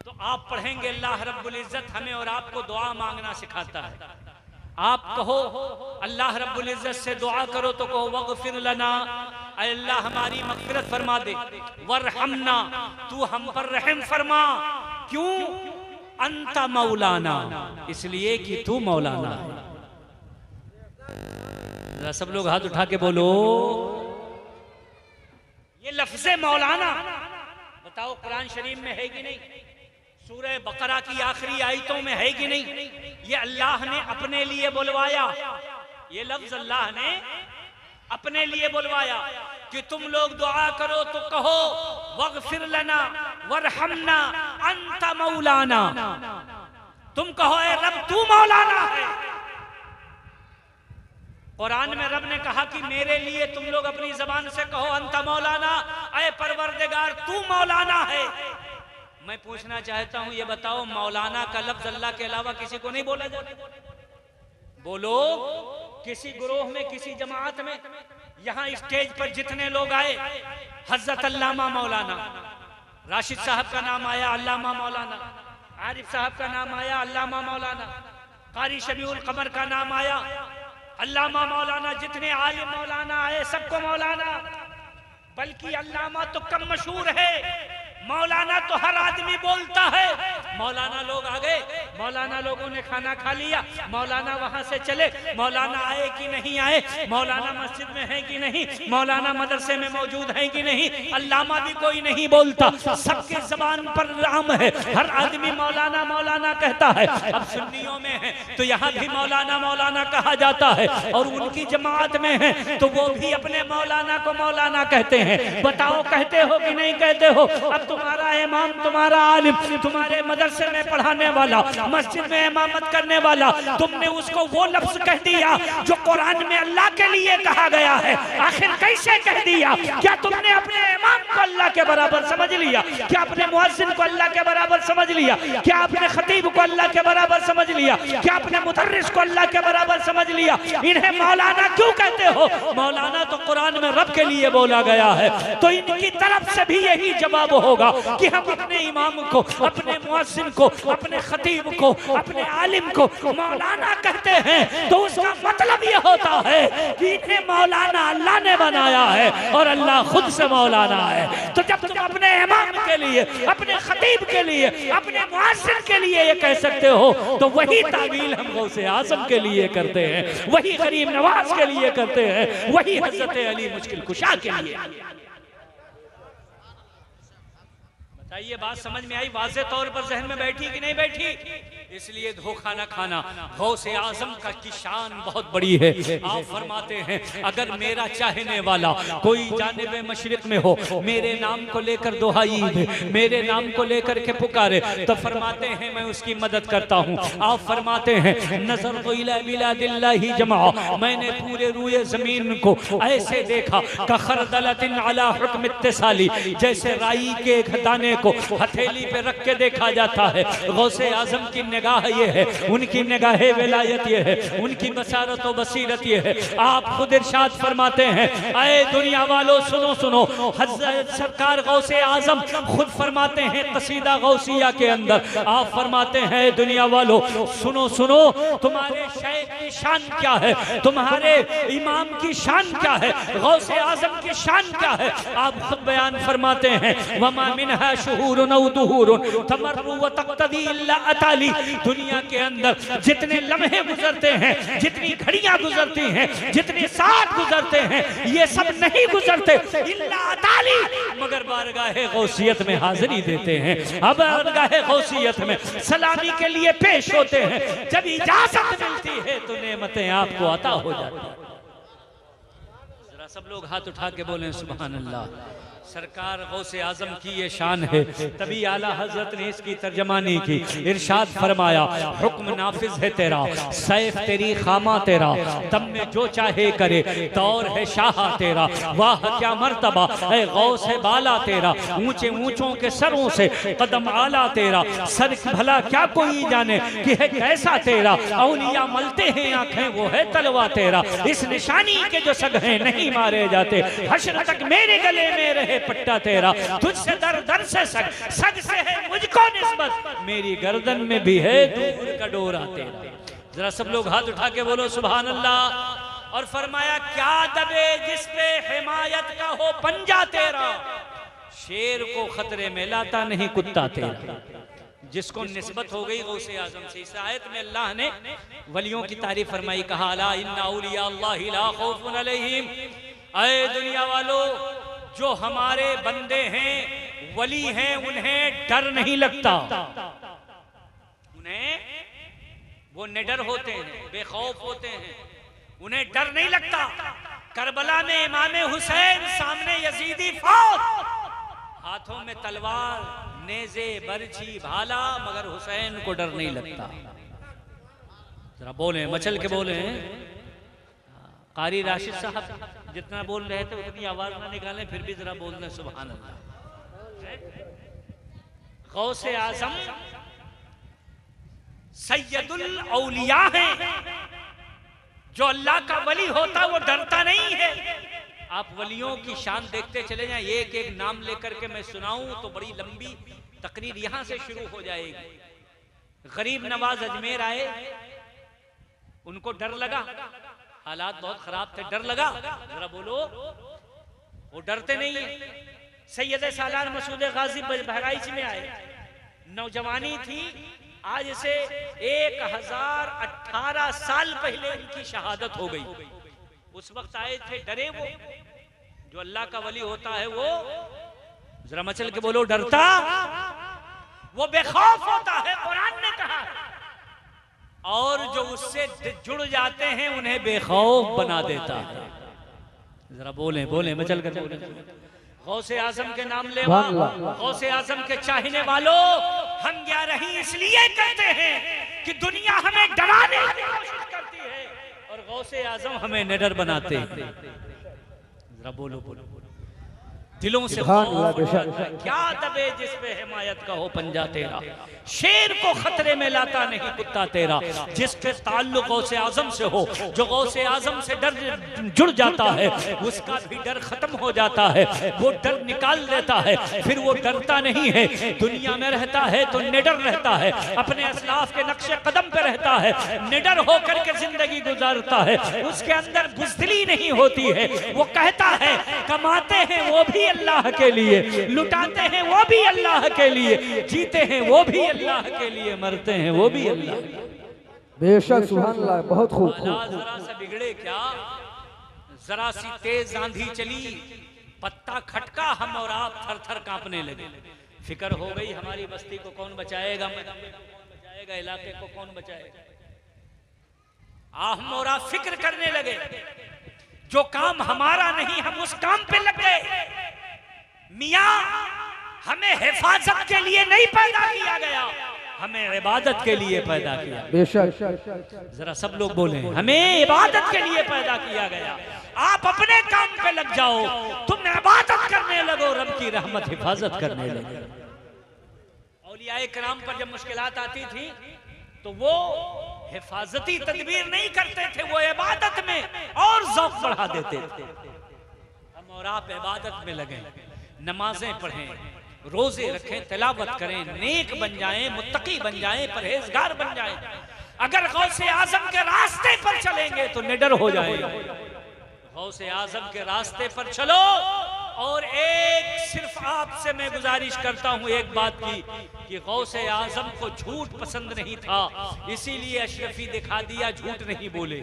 तो आप पढ़ेंगे अल्लाह रब्बुल इज्जत हमें और आपको दुआ मांगना सिखाता है। आप कहो अल्लाह रब्बुल इज्जत से दुआ करो तो कहो वगफिर लना, अल्लाह हमारी मगफिरत फरमा दे, वरहमना, तू हम पर रहम फरमा। क्यों? अंता मौलाना, इसलिए कि तू मौलाना है। सब लोग हाथ उठा के बोलो ये लफ्ज़े मौलाना। बताओ कुरान शरीफ में है कि नहीं? सूरह बकरा की आखिरी आयतों में है कि नहीं? ये अल्लाह ने अपने लिए बुलवाया, ये लफ्ज अल्लाह ने अपने लिए बुलवाया कि तुम लोग दुआ करो तो कहो वगफिर लना वरहमना अंता मौलाना। तुम कहो ए रब तू मौलाना है। कुरान में रब ने कहा कि मेरे लिए तुम लोग अपनी जबान से कहो अंता मौलाना, ऐ परवरदिगार तू मौलाना है। मैं पूछना चाहता हूं, ये बताओ मौलाना का लफ्ज अल्लाह के अलावा किसी को नहीं बोला जाता? बोलो, किसी ग्रोह में, किसी जमात में, यहां स्टेज पर जितने लोग आए, हजरत अल्लामा मौलाना, राशिद साहब का नाम आया अल्लामा मौलाना, आरिफ साहब का नाम आया अल्लामा मौलाना, कारी शबीउल कमर का नाम आया, अल्लामा मौलाना, जितने आलिम मौलाना आए सबको मौलाना, बल्कि अल्लामा तो कम मशहूर है, मौलाना तो हर आदमी बोलता है। मौलाना लोग आ गए, मौलाना लोगों ने खाना खा लिया, मौलाना वहां से चले, मौलाना आए कि नहीं आए, मौलाना मस्जिद में है कि नहीं, मौलाना मदरसे में मौजूद है कि नहीं, अल्लामा भी कोई नहीं बोलता, सबके जबान पर नाम है, हर आदमी मौलाना मौलाना कहता है। अब सुन्नियों में है तो यहाँ भी मौलाना मौलाना कहा जाता है, और उनकी जमात में है तो वो भी अपने मौलाना को मौलाना कहते हैं। बताओ कहते हो कि नहीं कहते हो? अब तुम्हारा इमाम, तुम्हारा आलिम, तुम्हारे मदरसे में पढ़ाने वाला, मस्जिद में इमामत करने वाला, तुमने उसको वो लफ्ज कह दिया जो कुरान में अल्लाह के लिए कहा गया है। आखिर कैसे कह दिया? क्या तुमने अपने इमाम को अल्लाह के बराबर समझ लिया? क्या अपने मुअज्जिन को अल्लाह के बराबर समझ लिया? क्या अपने खतीब को अल्लाह के बराबर समझ लिया? क्या अपने मुदर्रिस को अल्लाह के बराबर समझ लिया? इन्हें मौलाना क्यों कहते हो? मौलाना तो कुरान में रब के लिए बोला गया है। तो इनकी तरफ से भी यही जवाब होगा कि हम अपने इमाम को, अपने मुअज्जिन को, अपने खतीब को, अपने आलिम को मौलाना कहते हैं। तो उसका मतलब यह होता है कि इन्हें मौलाना अल्लाह ने बनाया है और अल्लाह खुद से मौलाना है। तो जब तुम अपने इमाम के लिए, अपने खतीब के लिए, अपने मुअज्जिन के लिए ये कह सकते हो, तो वही तावील हम गौसे आज़म के लिए करते हैं, वही गरीब नवाज के लिए करते हैं, वही हज़रत अली मुश्किल कुशा के लिए। ये बात समझ में आई? वाज़े तौर पर जहन में बैठी कि नहीं बैठी? इसलिए धोखा न खाना। गौसे आज़म का की शान बहुत बड़ी है। आप फरमाते हैं अगर मेरा चाहने वाला कोई जानिब मशरिक में हो, मेरे नाम को लेकर दुहाई दे, मेरे नाम को लेकर के पुकारे, तो फरमाते हैं मैं उसकी मदद करता हूँ। आप फरमाते हैं नजर तो इला बिलादिल्लाहि जमा, मैंने पूरे रूए जमीन को ऐसे देखा कखरदलतिन अला हुक्म इत्तिसाली, जैसे राई के दाने को हथेली पे रख के देखा जाता है। गौसे आज़म की निगाह ये है, उनकी निगाह विलायत ये है, उनकी बसारत और बसीरत ये है। आप खुद इरशाद फरमाते हैं, ऐ दुनिया वालों सुनो सुनो, हज़रत सरकार गौसे आज़म खुद फरमाते हैं कसीदा गौसिया के अंदर, आप फरमाते हैं दुनिया वालों सुनो सुनो, तुम्हारे शेख की शान क्या है, तुम्हारे इमाम की शान क्या है, गौसे आज़म की शान क्या है। आप खुद बयान फरमाते हैं वमा मिनहा शुहूरुन औ दुहूरुन तमर्रु व तक़्तदी इल्ला अताली, दुनिया के अंदर जितने लम्हे गुजरते हैं, जितनी घड़ियां गुजरती हैं, जितने साथ गुजरते हैं, ये सब नहीं गुजरते इल्ला अताली, मगर बारगाहे गौसियत में हाजिरी देते हैं। अब बारगाहे गौसियत में सलामी के लिए पेश होते हैं। जब इजाजत मिलती है तो नेमतें आपको अता हो जाती हैं। जरा सब लोग हाथ उठा के बोलें सुभान अल्लाह। सरकार गौसे आज़म की ये शान है, तभी आला हजरत ने इसकी तर्जमानी की। इरशाद फरमाया हुक्म नाफिज है तेरा, सैफ तेरी खामा तेरा, दम में जो चाहे करे, दौर है शाह तेरा, वाह क्या मर्तबा है गौस है बाला तेरा, ऊंचे ऊंचों के सरों से कदम आला तेरा, सर भला क्या कोई जाने कि है कैसा तेरा, औलिया मलते हैं आंखें वो है तलवा तेरा, इस निशानी के जो सग हैं नहीं मारे जाते, हश्र तक मेरे गले में रहे पट्टा तेरा, तुझसे दर दर से सग, सग से है मुझको निस्बत, मेरी गर्दन में भी है दूर का डोरा तेरा। जरा सब लोग हाथ उठा के बोलो सुभान अल्लाह। और फरमाया क्या दबे जिस पे हिमायत का हो पंजा तेरा, शेर को खतरे में लाता नहीं कुत्ता तेरा। जिसको निस्बत हो गई गौसे आज़म से। इस आयत में अल्लाह ने वलियों की तारीफ फरमाई, कहा अला इन्ना औलिया अल्लाहि ला खौफुन अलैहिम, ऐ दुनिया वालों जो हमारे बंदे हैं, वली हैं, उन्हें डर नहीं लगता, उन्हें वो निडर होते हैं, बेखौफ होते हैं, उन्हें डर नहीं लगता। करबला में इमाम हुसैन सामने यजीदी फौज, हाथों में तलवार, नेज़े, बरछी, भाला, मगर हुसैन को डर नहीं लगता। जरा बोले, मचल के बोले। कारी राशिद साहब जितना बोल रहे थे उतनी आवाज ना निकालें, फिर भी जरा बोल दें सुभान अल्लाह। गौसे आज़म सैयदुल औलिया है, जो अल्लाह का वली होता वो डरता नहीं है। आप वलियों की शान देखते चले जाएं, एक एक नाम लेकर के मैं सुनाऊं तो बड़ी लंबी तकरीर यहां से शुरू हो जाएगी। गरीब नवाज अजमेर आए, उनको डर लगा, हालात बहुत खराब थे, डर लगा। जरा बोलो, वो डरते नहीं है। सैयद सालार मसूद गाजी बहराइच में आए, नौजवानी थी, आज से 1018 साल पहले उनकी शहादत हो गई। उस वक्त आए थे, डरे वो, जो अल्लाह का वली होता है वो, जरा मचल के बोलो, डरता, वो बेखौफ होता है, कुरान ने कहा। और जो उससे जुड़ जाते हैं उन्हें बेखौफ बना देता है। जरा बोले बोले मचल कर बोले। गौसे आजम के नाम ले, गौसे आजम के चाहने वालों, हम 11 इसलिए करते हैं कि दुनिया हमें डराने की कोशिश करती है और गौसे आजम हमें निडर बनाते हैं। जरा बोलो बोलो, दिलों से क्या दबे जिसपे हिमायत का हो पंजा तेरा, शेर को खतरे में लाता नहीं कुत्ता तेरा। जिसके ताल्लुक गौसे आजम से हो, जो गौसे आजम से डर जुड़ जाता है, उसका भी डर खत्म हो जाता है, वो डर निकाल देता है, फिर वो डरता नहीं है। दुनिया में रहता है तो निडर रहता है, अपने असलाफ के नक्शे कदम पे रहता है, निडर होकर के जिंदगी गुजारता है, उसके अंदर बुज़दिली नहीं होती है। वो कहता है कमाते हैं वो भी अल्लाह के लिए, लुटाते हैं वो भी अल्लाह के लिए, जीते हैं वो भी अल्लाह के लिए, मरते हैं वो भी अल्लाह के लिए। बेशक सुभान अल्लाह, बहुत खूब। जरा सा बिगड़े क्या, जरा सी तेज आंधी चली, पत्ता खटका, हम और आप थर थर कांपने लगे। फिक्र हो गई हमारी बस्ती को कौन बचाएगा, बचाएगा, इलाके को कौन बचाएगा। हम और आप फिक्र करने लगे, जो काम हमारा नहीं हम उस काम पे लग गए। मियां, हमें हिफाजत के लिए नहीं पैदा किया गया, हमें इबादत के लिए पैदा किया। बेशक, जरा सब लोग बोले, हमें इबादत के लिए पैदा किया गया। आप अपने काम पे लग जाओ, तुम इबादत करने लगो, रब की रहमत हिफाजत करने लगे। औलियाए किराम पर जब मुश्किलात आती थी तो वो हिफाजती तदबीर नहीं करते थे, वो इबादत में और ज़ौक़ बढ़ा देते थे। हम और आप इबादत में लगे, नमाजें पढ़ें, रोजे रखें, तिलावत करें, नेक बन जाएं, मुत्तकी बन जाएं, परहेजगार बन जाएं। अगर गौसे आजम के रास्ते पर चलेंगे तो निडर हो जाएंगे। गौसे आजम के रास्ते पर चलो। और एक सिर्फ आपसे मैं गुजारिश करता हूं एक बात की, कि गौसे आजम को झूठ पसंद नहीं था, इसीलिए अशरफी दिखा दिया, झूठ नहीं बोले।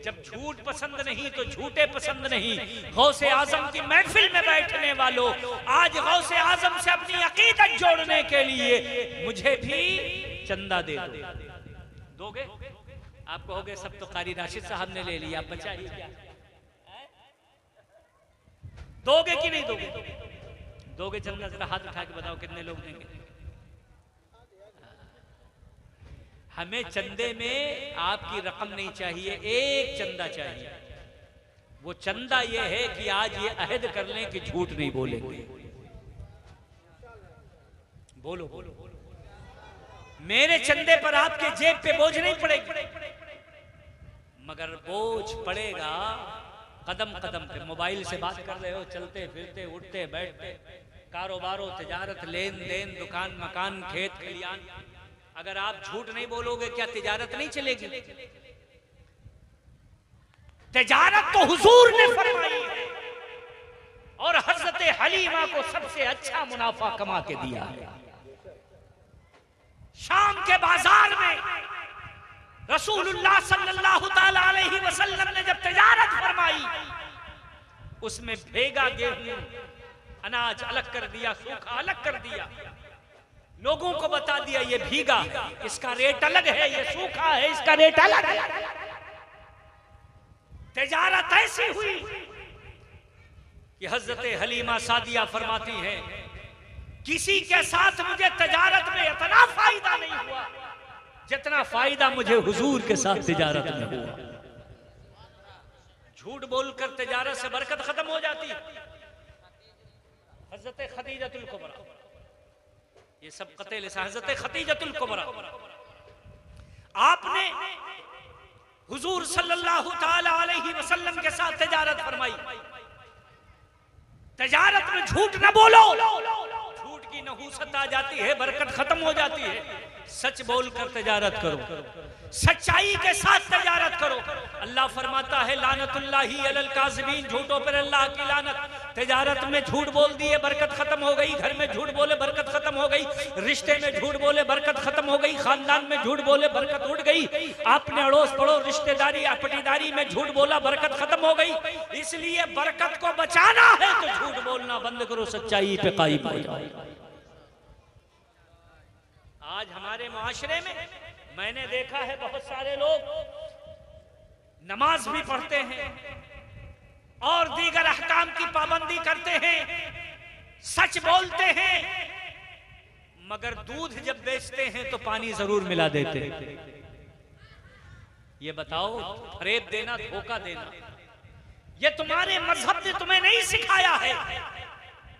जब झूठ पसंद नहीं तो झूठे पसंद नहीं। गौसे आजम की महफिल में बैठने वालों, आज गौसे आजम से अपनी अकीदत जोड़ने के लिए मुझे भी चंदा दे दो। दोगे? आप कहोगे सब तो कारी राशिद साहब ने ले लिया, बचाइए क्या? दोगे कि नहीं दोगे? दोगे चंदा? जरा हाथ उठा के बताओ कितने लोग देंगे। हमें चंदे में आपकी रकम नहीं चाहिए, एक चंदा चाहिए। वो चंदा ये है कि आज ये अहद कर लें कि झूठ नहीं बोलेंगे। बोलो बोलो, मेरे चंदे पर आपके जेब पे बोझ नहीं पड़ेगा, मगर बोझ पड़ेगा कदम कदम पे। मोबाइल से बात कर रहे हो, चलते फिरते, उठते बैठते, कारोबारों, तिजारत, लेन देन, दुकान मकान, खेत खलियान। अगर आप झूठ नहीं बोलोगे क्या तिजारत नहीं चलेगी? तिजारत तो हुजूर ने फरमाई है और हजरत हलीमा को सबसे अच्छा मुनाफा कमा के दिया है। शाम के बाजार में रसूलुल्लाह सल्लल्लाहु ताला अलैहि वसल्लम ने जब तिजारत फरमाई, उसमें भेगा गेहूं, अनाज अलग कर दिया, सूखा अलग कर दिया, लोगों को बता दिया ये भीगा, इसका रेट अलग है, ये सूखा है, इसका रेट अलग है। तिजारत ऐसी हुई कि हजरत हलीमा सादिया फरमाती है, किसी के साथ मुझे तिजारत में इतना फायदा नहीं हुआ जितना फायदा मुझे हुजूर के साथ तिजारत में हुआ। झूठ बोलकर तिजारत से बरकत खत्म हो जाती है। हजरत खदीजतुल कुबरा, ये सब कतेल से हजरत खदीजतुल कुबरा, आपने हुजूर सल्लल्लाहु ताला अलैहि वसल्लम के साथ तिजारत फरमाई। तिजारत में झूठ न बोलो, झूठ की नहूसत आ जाती है, बरकत खत्म हो जाती है। सच बोलकर तिजारत करो। सच्चाई के साथ तजारत करो। अल्लाह फरमाता है लानतुल्लाहि अलल काज़िबीन, झूठों पर अल्लाह की लानत। तजारत में झूठ बोल दिए, बरकत खत्म हो गई। घर में झूठ बोले, बरकत खत्म हो गई। रिश्ते में झूठ बोले, बरकत खत्म हो गई। खानदान में झूठ बोले, बरकत उड़ गई। आपने अड़ोस पड़ोस रिश्तेदारी पटीदारी में झूठ बोला, बरकत खत्म हो गई। इसलिए बरकत को बचाना है तो झूठ बोलना बंद करो, सच्चाई पे कायम हो जाओ। आज हमारे मुआशरे में मैंने देखा है बहुत सारे लोग नमाज भी पढ़ते हैं और दीगर अहकाम की पाबंदी करते हैं, सच बोलते हैं, मगर दूध जब बेचते हैं तो पानी जरूर मिला देते हैं। ये बताओ, फरेब देना, धोखा देना, ये तुम्हारे मजहब ने तुम्हें नहीं सिखाया है।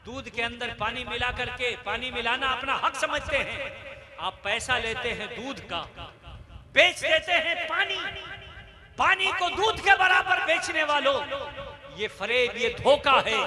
दूध के अंदर पानी मिला करके, पानी मिलाना अपना हक समझते हैं। आप पैसा लेते हैं दूध का, बेच देते हैं पानी। पानी को दूध के बराबर बेचने वालों, ये फरेब, ये धोखा है।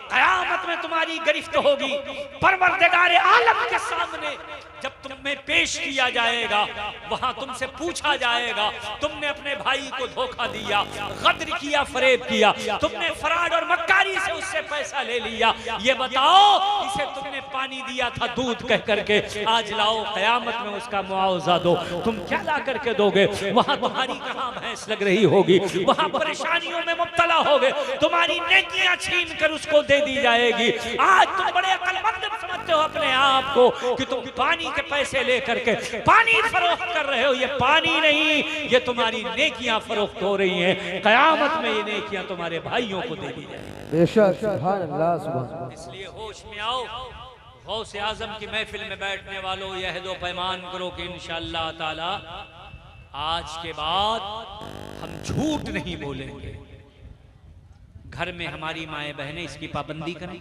कयामत में तुम्हारी गिरफ्त होगी। परवरदिगार आलम के सामने जब तुम्हें पेश किया जाएगा, वहां तुमसे पूछा जाएगा, तुमने अपने भाई को धोखा दिया, गद्र किया, फरेब किया, तुमने फराड और मक्कारी से उससे पैसा ले लिया। ये बताओ, इसे तुमने पानी दिया था दूध कह करके, आज लाओ कयामत में उसका मुआवजा दो। तुम क्या ला करके दोगे? वहां तुम्हारी कहां भैंस लग रही होगी, वहां परेशानियों में मुब्तला होगे, तुम्हारी नेकियां छीन कर उसको दे दी जाएगी। आज तुम बड़े अक्लमंद समझते हो अपने आप को कि तुम पानी के पैसे लेकर के पानी फरोख्त कर रहे हो। ये पानी नहीं, ये तुम्हारी नेकियां फरोख्त हो रही हैं। कयामत में ये नेकियां तुम्हारे भाइयों को दे दी जाएगी। बेशक, सुभान अल्लाह, सुभान अल्लाह। इसलिए होश में आओ। गौसे आजम की महफिल में बैठने वालों, यह दो पैमान करो कि इंशाअल्लाह ताला आज के बाद हम झूठ नहीं बोलेंगे। घर में हमारी माएँ बहनें इसकी पाबंदी करें,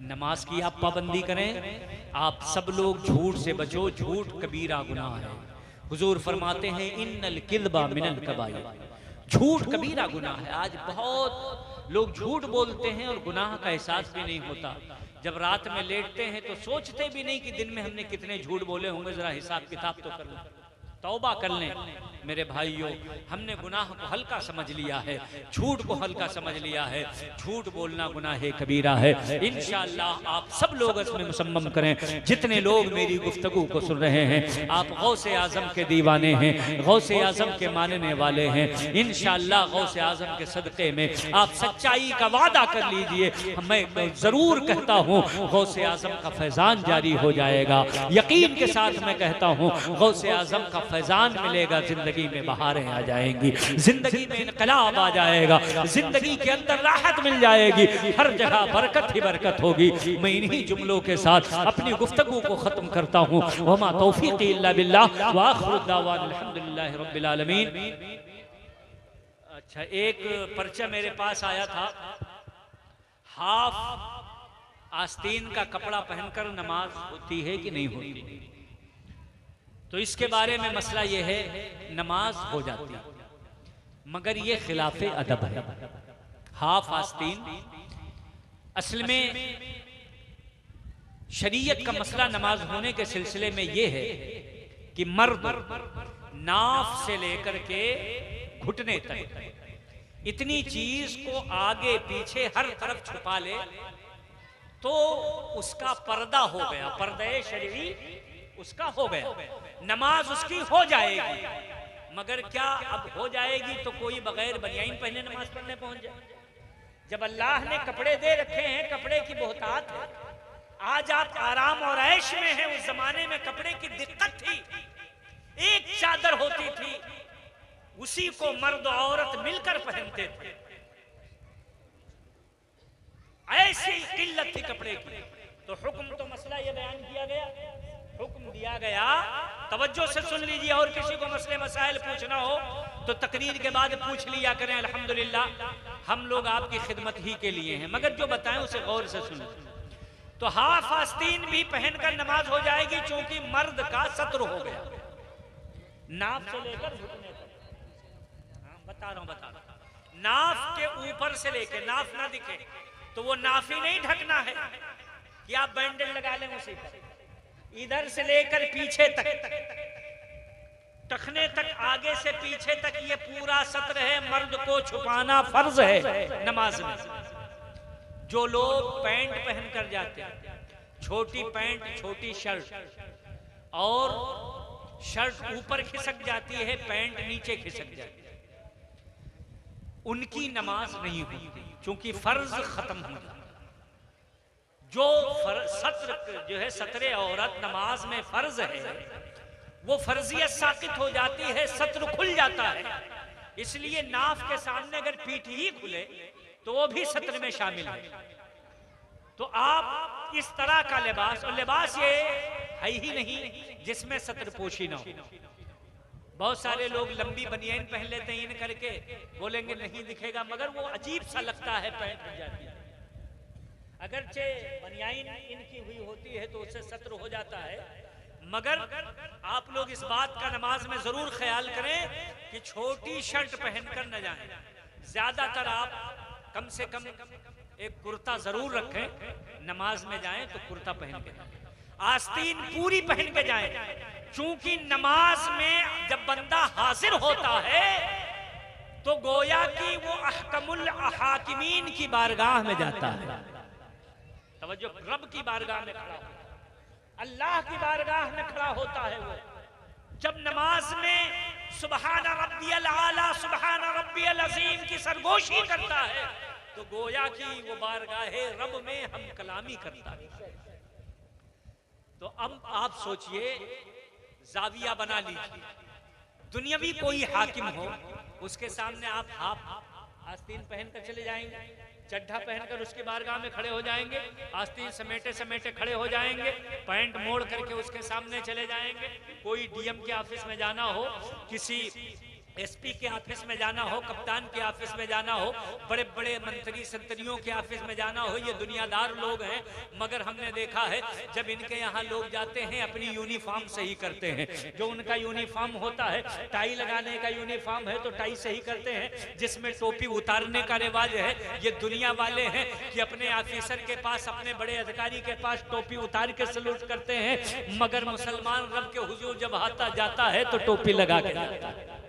नमाज की आप पाबंदी करें। आप सब लोग झूठ से बचो, झूठ कबीरा गुनाह है। हुजूर फरमाते हैं इन्नल किल्बा मिनल कबाइर, झूठ कबीरा गुनाह है। आज बहुत लोग झूठ बोलते हैं और गुनाह का एहसास भी नहीं होता। जब रात में लेटते हैं तो सोचते भी नहीं कि दिन में हमने कितने झूठ बोले होंगे, जरा हिसाब किताब तो कर लो, तौबा कर लें। मेरे भाइयों, हमने गुनाह को हल्का समझ लिया है, झूठ को हल्का समझ लिया है। झूठ बोलना गुनाह कबीरा है। इंशाअल्लाह आप सब लोग इसमें मुसम्मम करें। जितने लोग मेरी गुफ्तगू को सुन रहे हैं, आप गौसे आजम के दीवाने हैं, गौसे आजम के मानने वाले हैं। इंशाअल्लाह गौसे आजम के सदक़े में आप सच्चाई का वादा कर लीजिए। मैं जरूर कहता हूँ गौसे आजम का फैजान जारी हो जाएगा। यकीन के साथ मैं कहता हूँ गौसे आजम का फैजान मिलेगा। जिंदगी में बहारें आ जाएंगी, जिंदगी में इनकलाब आ जाएगा, जिंदगी के अंदर राहत मिल जाएगी, हर जगह बरकत ही बरकत होगी। मैं इन्हीं जुमलों के साथ अपनी गुफ्तगू को खत्म करता हूँ। वमा तौफीक़ी इल्ला बिल्लाह व आखिरु दावाना अल्हम्दुलिल्लाहि रब्बिल आलमीन। अच्छा, एक पर्चा मेरे पास आया था, हाफ आस्तीन का कपड़ा पहनकर नमाज होती है कि नहीं होती? तो इसके बारे में मसला यह है, नमाज हो जाती है, मगर यह खिलाफे अदब है। हाफ आस्तीन असल में शरीयत का मसला नमाज होने के सिलसिले में यह है कि मर्द नाफ से लेकर के घुटने तक इतनी चीज को आगे पीछे हर तरफ छुपा ले तो उसका पर्दा हो गया, पर्दे शरीरी उसका हो गया, नमाज उसकी हो जाएगी। मगर क्या अब हो जाएगी तो कोई बगैर बनियाइन पहने नमाज पढ़ने पहुंच जाए? जब अल्लाह ने कपड़े दे रखे हैं, कपड़े की बहुतात है। आज आप आराम और ऐश में हैं, उस जमाने में कपड़े की दिक्कत थी। एक चादर होती थी, उसी को मर्द और औरत मिलकर पहनते थे। ऐसी किल्लत थी कपड़े की। तो हुक्म तो मसला ये बयान किया गया, हुक्म दिया गया, तवज्जो से सुन लीजिए। और किसी को मसले मसाइल पूछना हो तो तकरीर के बाद पूछ लिया करें। अल्हम्दुलिल्लाह हम लोग आपकी खिदमत ही के लिए हैं, मगर जो बताएं उसे गौर से सुनो। तो हाफ आस्तीन भी पहनकर नमाज हो जाएगी, चूंकि मर्द का सत्र हो गया, नाफ से लेकर घुटने तक। बता रहा हूं, नाफ के ऊपर से लेकर, नाफ ना दिखे तो वो नाफ ही नहीं ढकना है कि आप बैंडेज लगा लें उसी पर, इधर से लेकर पीछे तक टखने तक आगे से पीछे तक ये पूरा सत्र है, मर्द को छुपाना फर्ज है नमाज में। जो लोग पैंट पहन कर जाते हैं, छोटी पैंट छोटी शर्ट, और शर्ट ऊपर खिसक जाती है, पैंट नीचे खिसक जाती है, उनकी नमाज नहीं होती, क्योंकि फर्ज खत्म हो जाता। जो सत्र जो है, सत्रे औरत नमाज में फर्ज है, वो फर्जियत साकित हो जाती है, सत्र खुल जाता है। इसलिए नाफ के सामने अगर पीठ ही खुले तो वो भी सत्र में शामिल है। तो आप इस तरह का लिबास, और लिबास ये है ही नहीं जिसमें सत्र पोशी ना हो। बहुत सारे लोग लंबी बनियान पहन लेते हैं, इन करके बोलेंगे नहीं दिखेगा, मगर वो अजीब सा लगता है, पैंट बन जाती है। अगरचे बनियान इनकी हुई होती है तो उससे सत्र हो जाता है, मगर आप लोग इस बात का नमाज में जरूर ख्याल करें कि छोटी शर्ट पहनकर न जाएं। ज्यादातर आप कम से कम एक कुर्ता जरूर रखें, नमाज में जाएं तो कुर्ता पहन के जाएं, आस्तीन पूरी पहन के जाएं। चूंकि नमाज में जब बंदा हाजिर होता है तो गोया कि वो अहकमुल हाकिमीन की बारगाह में जाता है। तवज्जो, रब की बारगाह में खड़ा होता है, अल्लाह की बारगाह में खड़ा होता है। वो जब नमाज में सुबहान रब्बियल आला सुबहान रब्बियल अजीम की सरगोशी करता है तो गोया कि वो बारगाहे रब में हम कलामी करता है। तो अब आप सोचिए, जाविया बना लीजिए, दुनियावी कोई हाकिम हो, उसके सामने आप हाफ आस्तीन पहनकर चले जाएंगे, चड्ढा पहनकर उसकी बारगाह में खड़े हो जाएंगे, आस्तीन समेटे समेटे खड़े हो जाएंगे, पैंट मोड़ करके उसके सामने चले जाएंगे। कोई डीएम के ऑफिस में जाना हो, किसी एसपी के ऑफिस में जाना हो, कप्तान के ऑफिस में जाना हो, बड़े बड़े मंत्री संतरियों के ऑफिस में जाना हो, ये दुनियादार लोग हैं। मगर हमने देखा है जब इनके यहाँ लोग जाते हैं अपनी यूनिफॉर्म सही करते हैं। जो उनका यूनिफॉर्म होता है, टाई लगाने का यूनिफॉर्म है तो टाई सही करते हैं, जिसमें टोपी उतारने का रिवाज है। ये दुनिया वाले हैं कि अपने ऑफिसर के पास, अपने बड़े अधिकारी के पास टोपी उतार के सलूट करते हैं, मगर मुसलमान रब के हुजूर जब आता जाता है तो टोपी लगा के जाता है।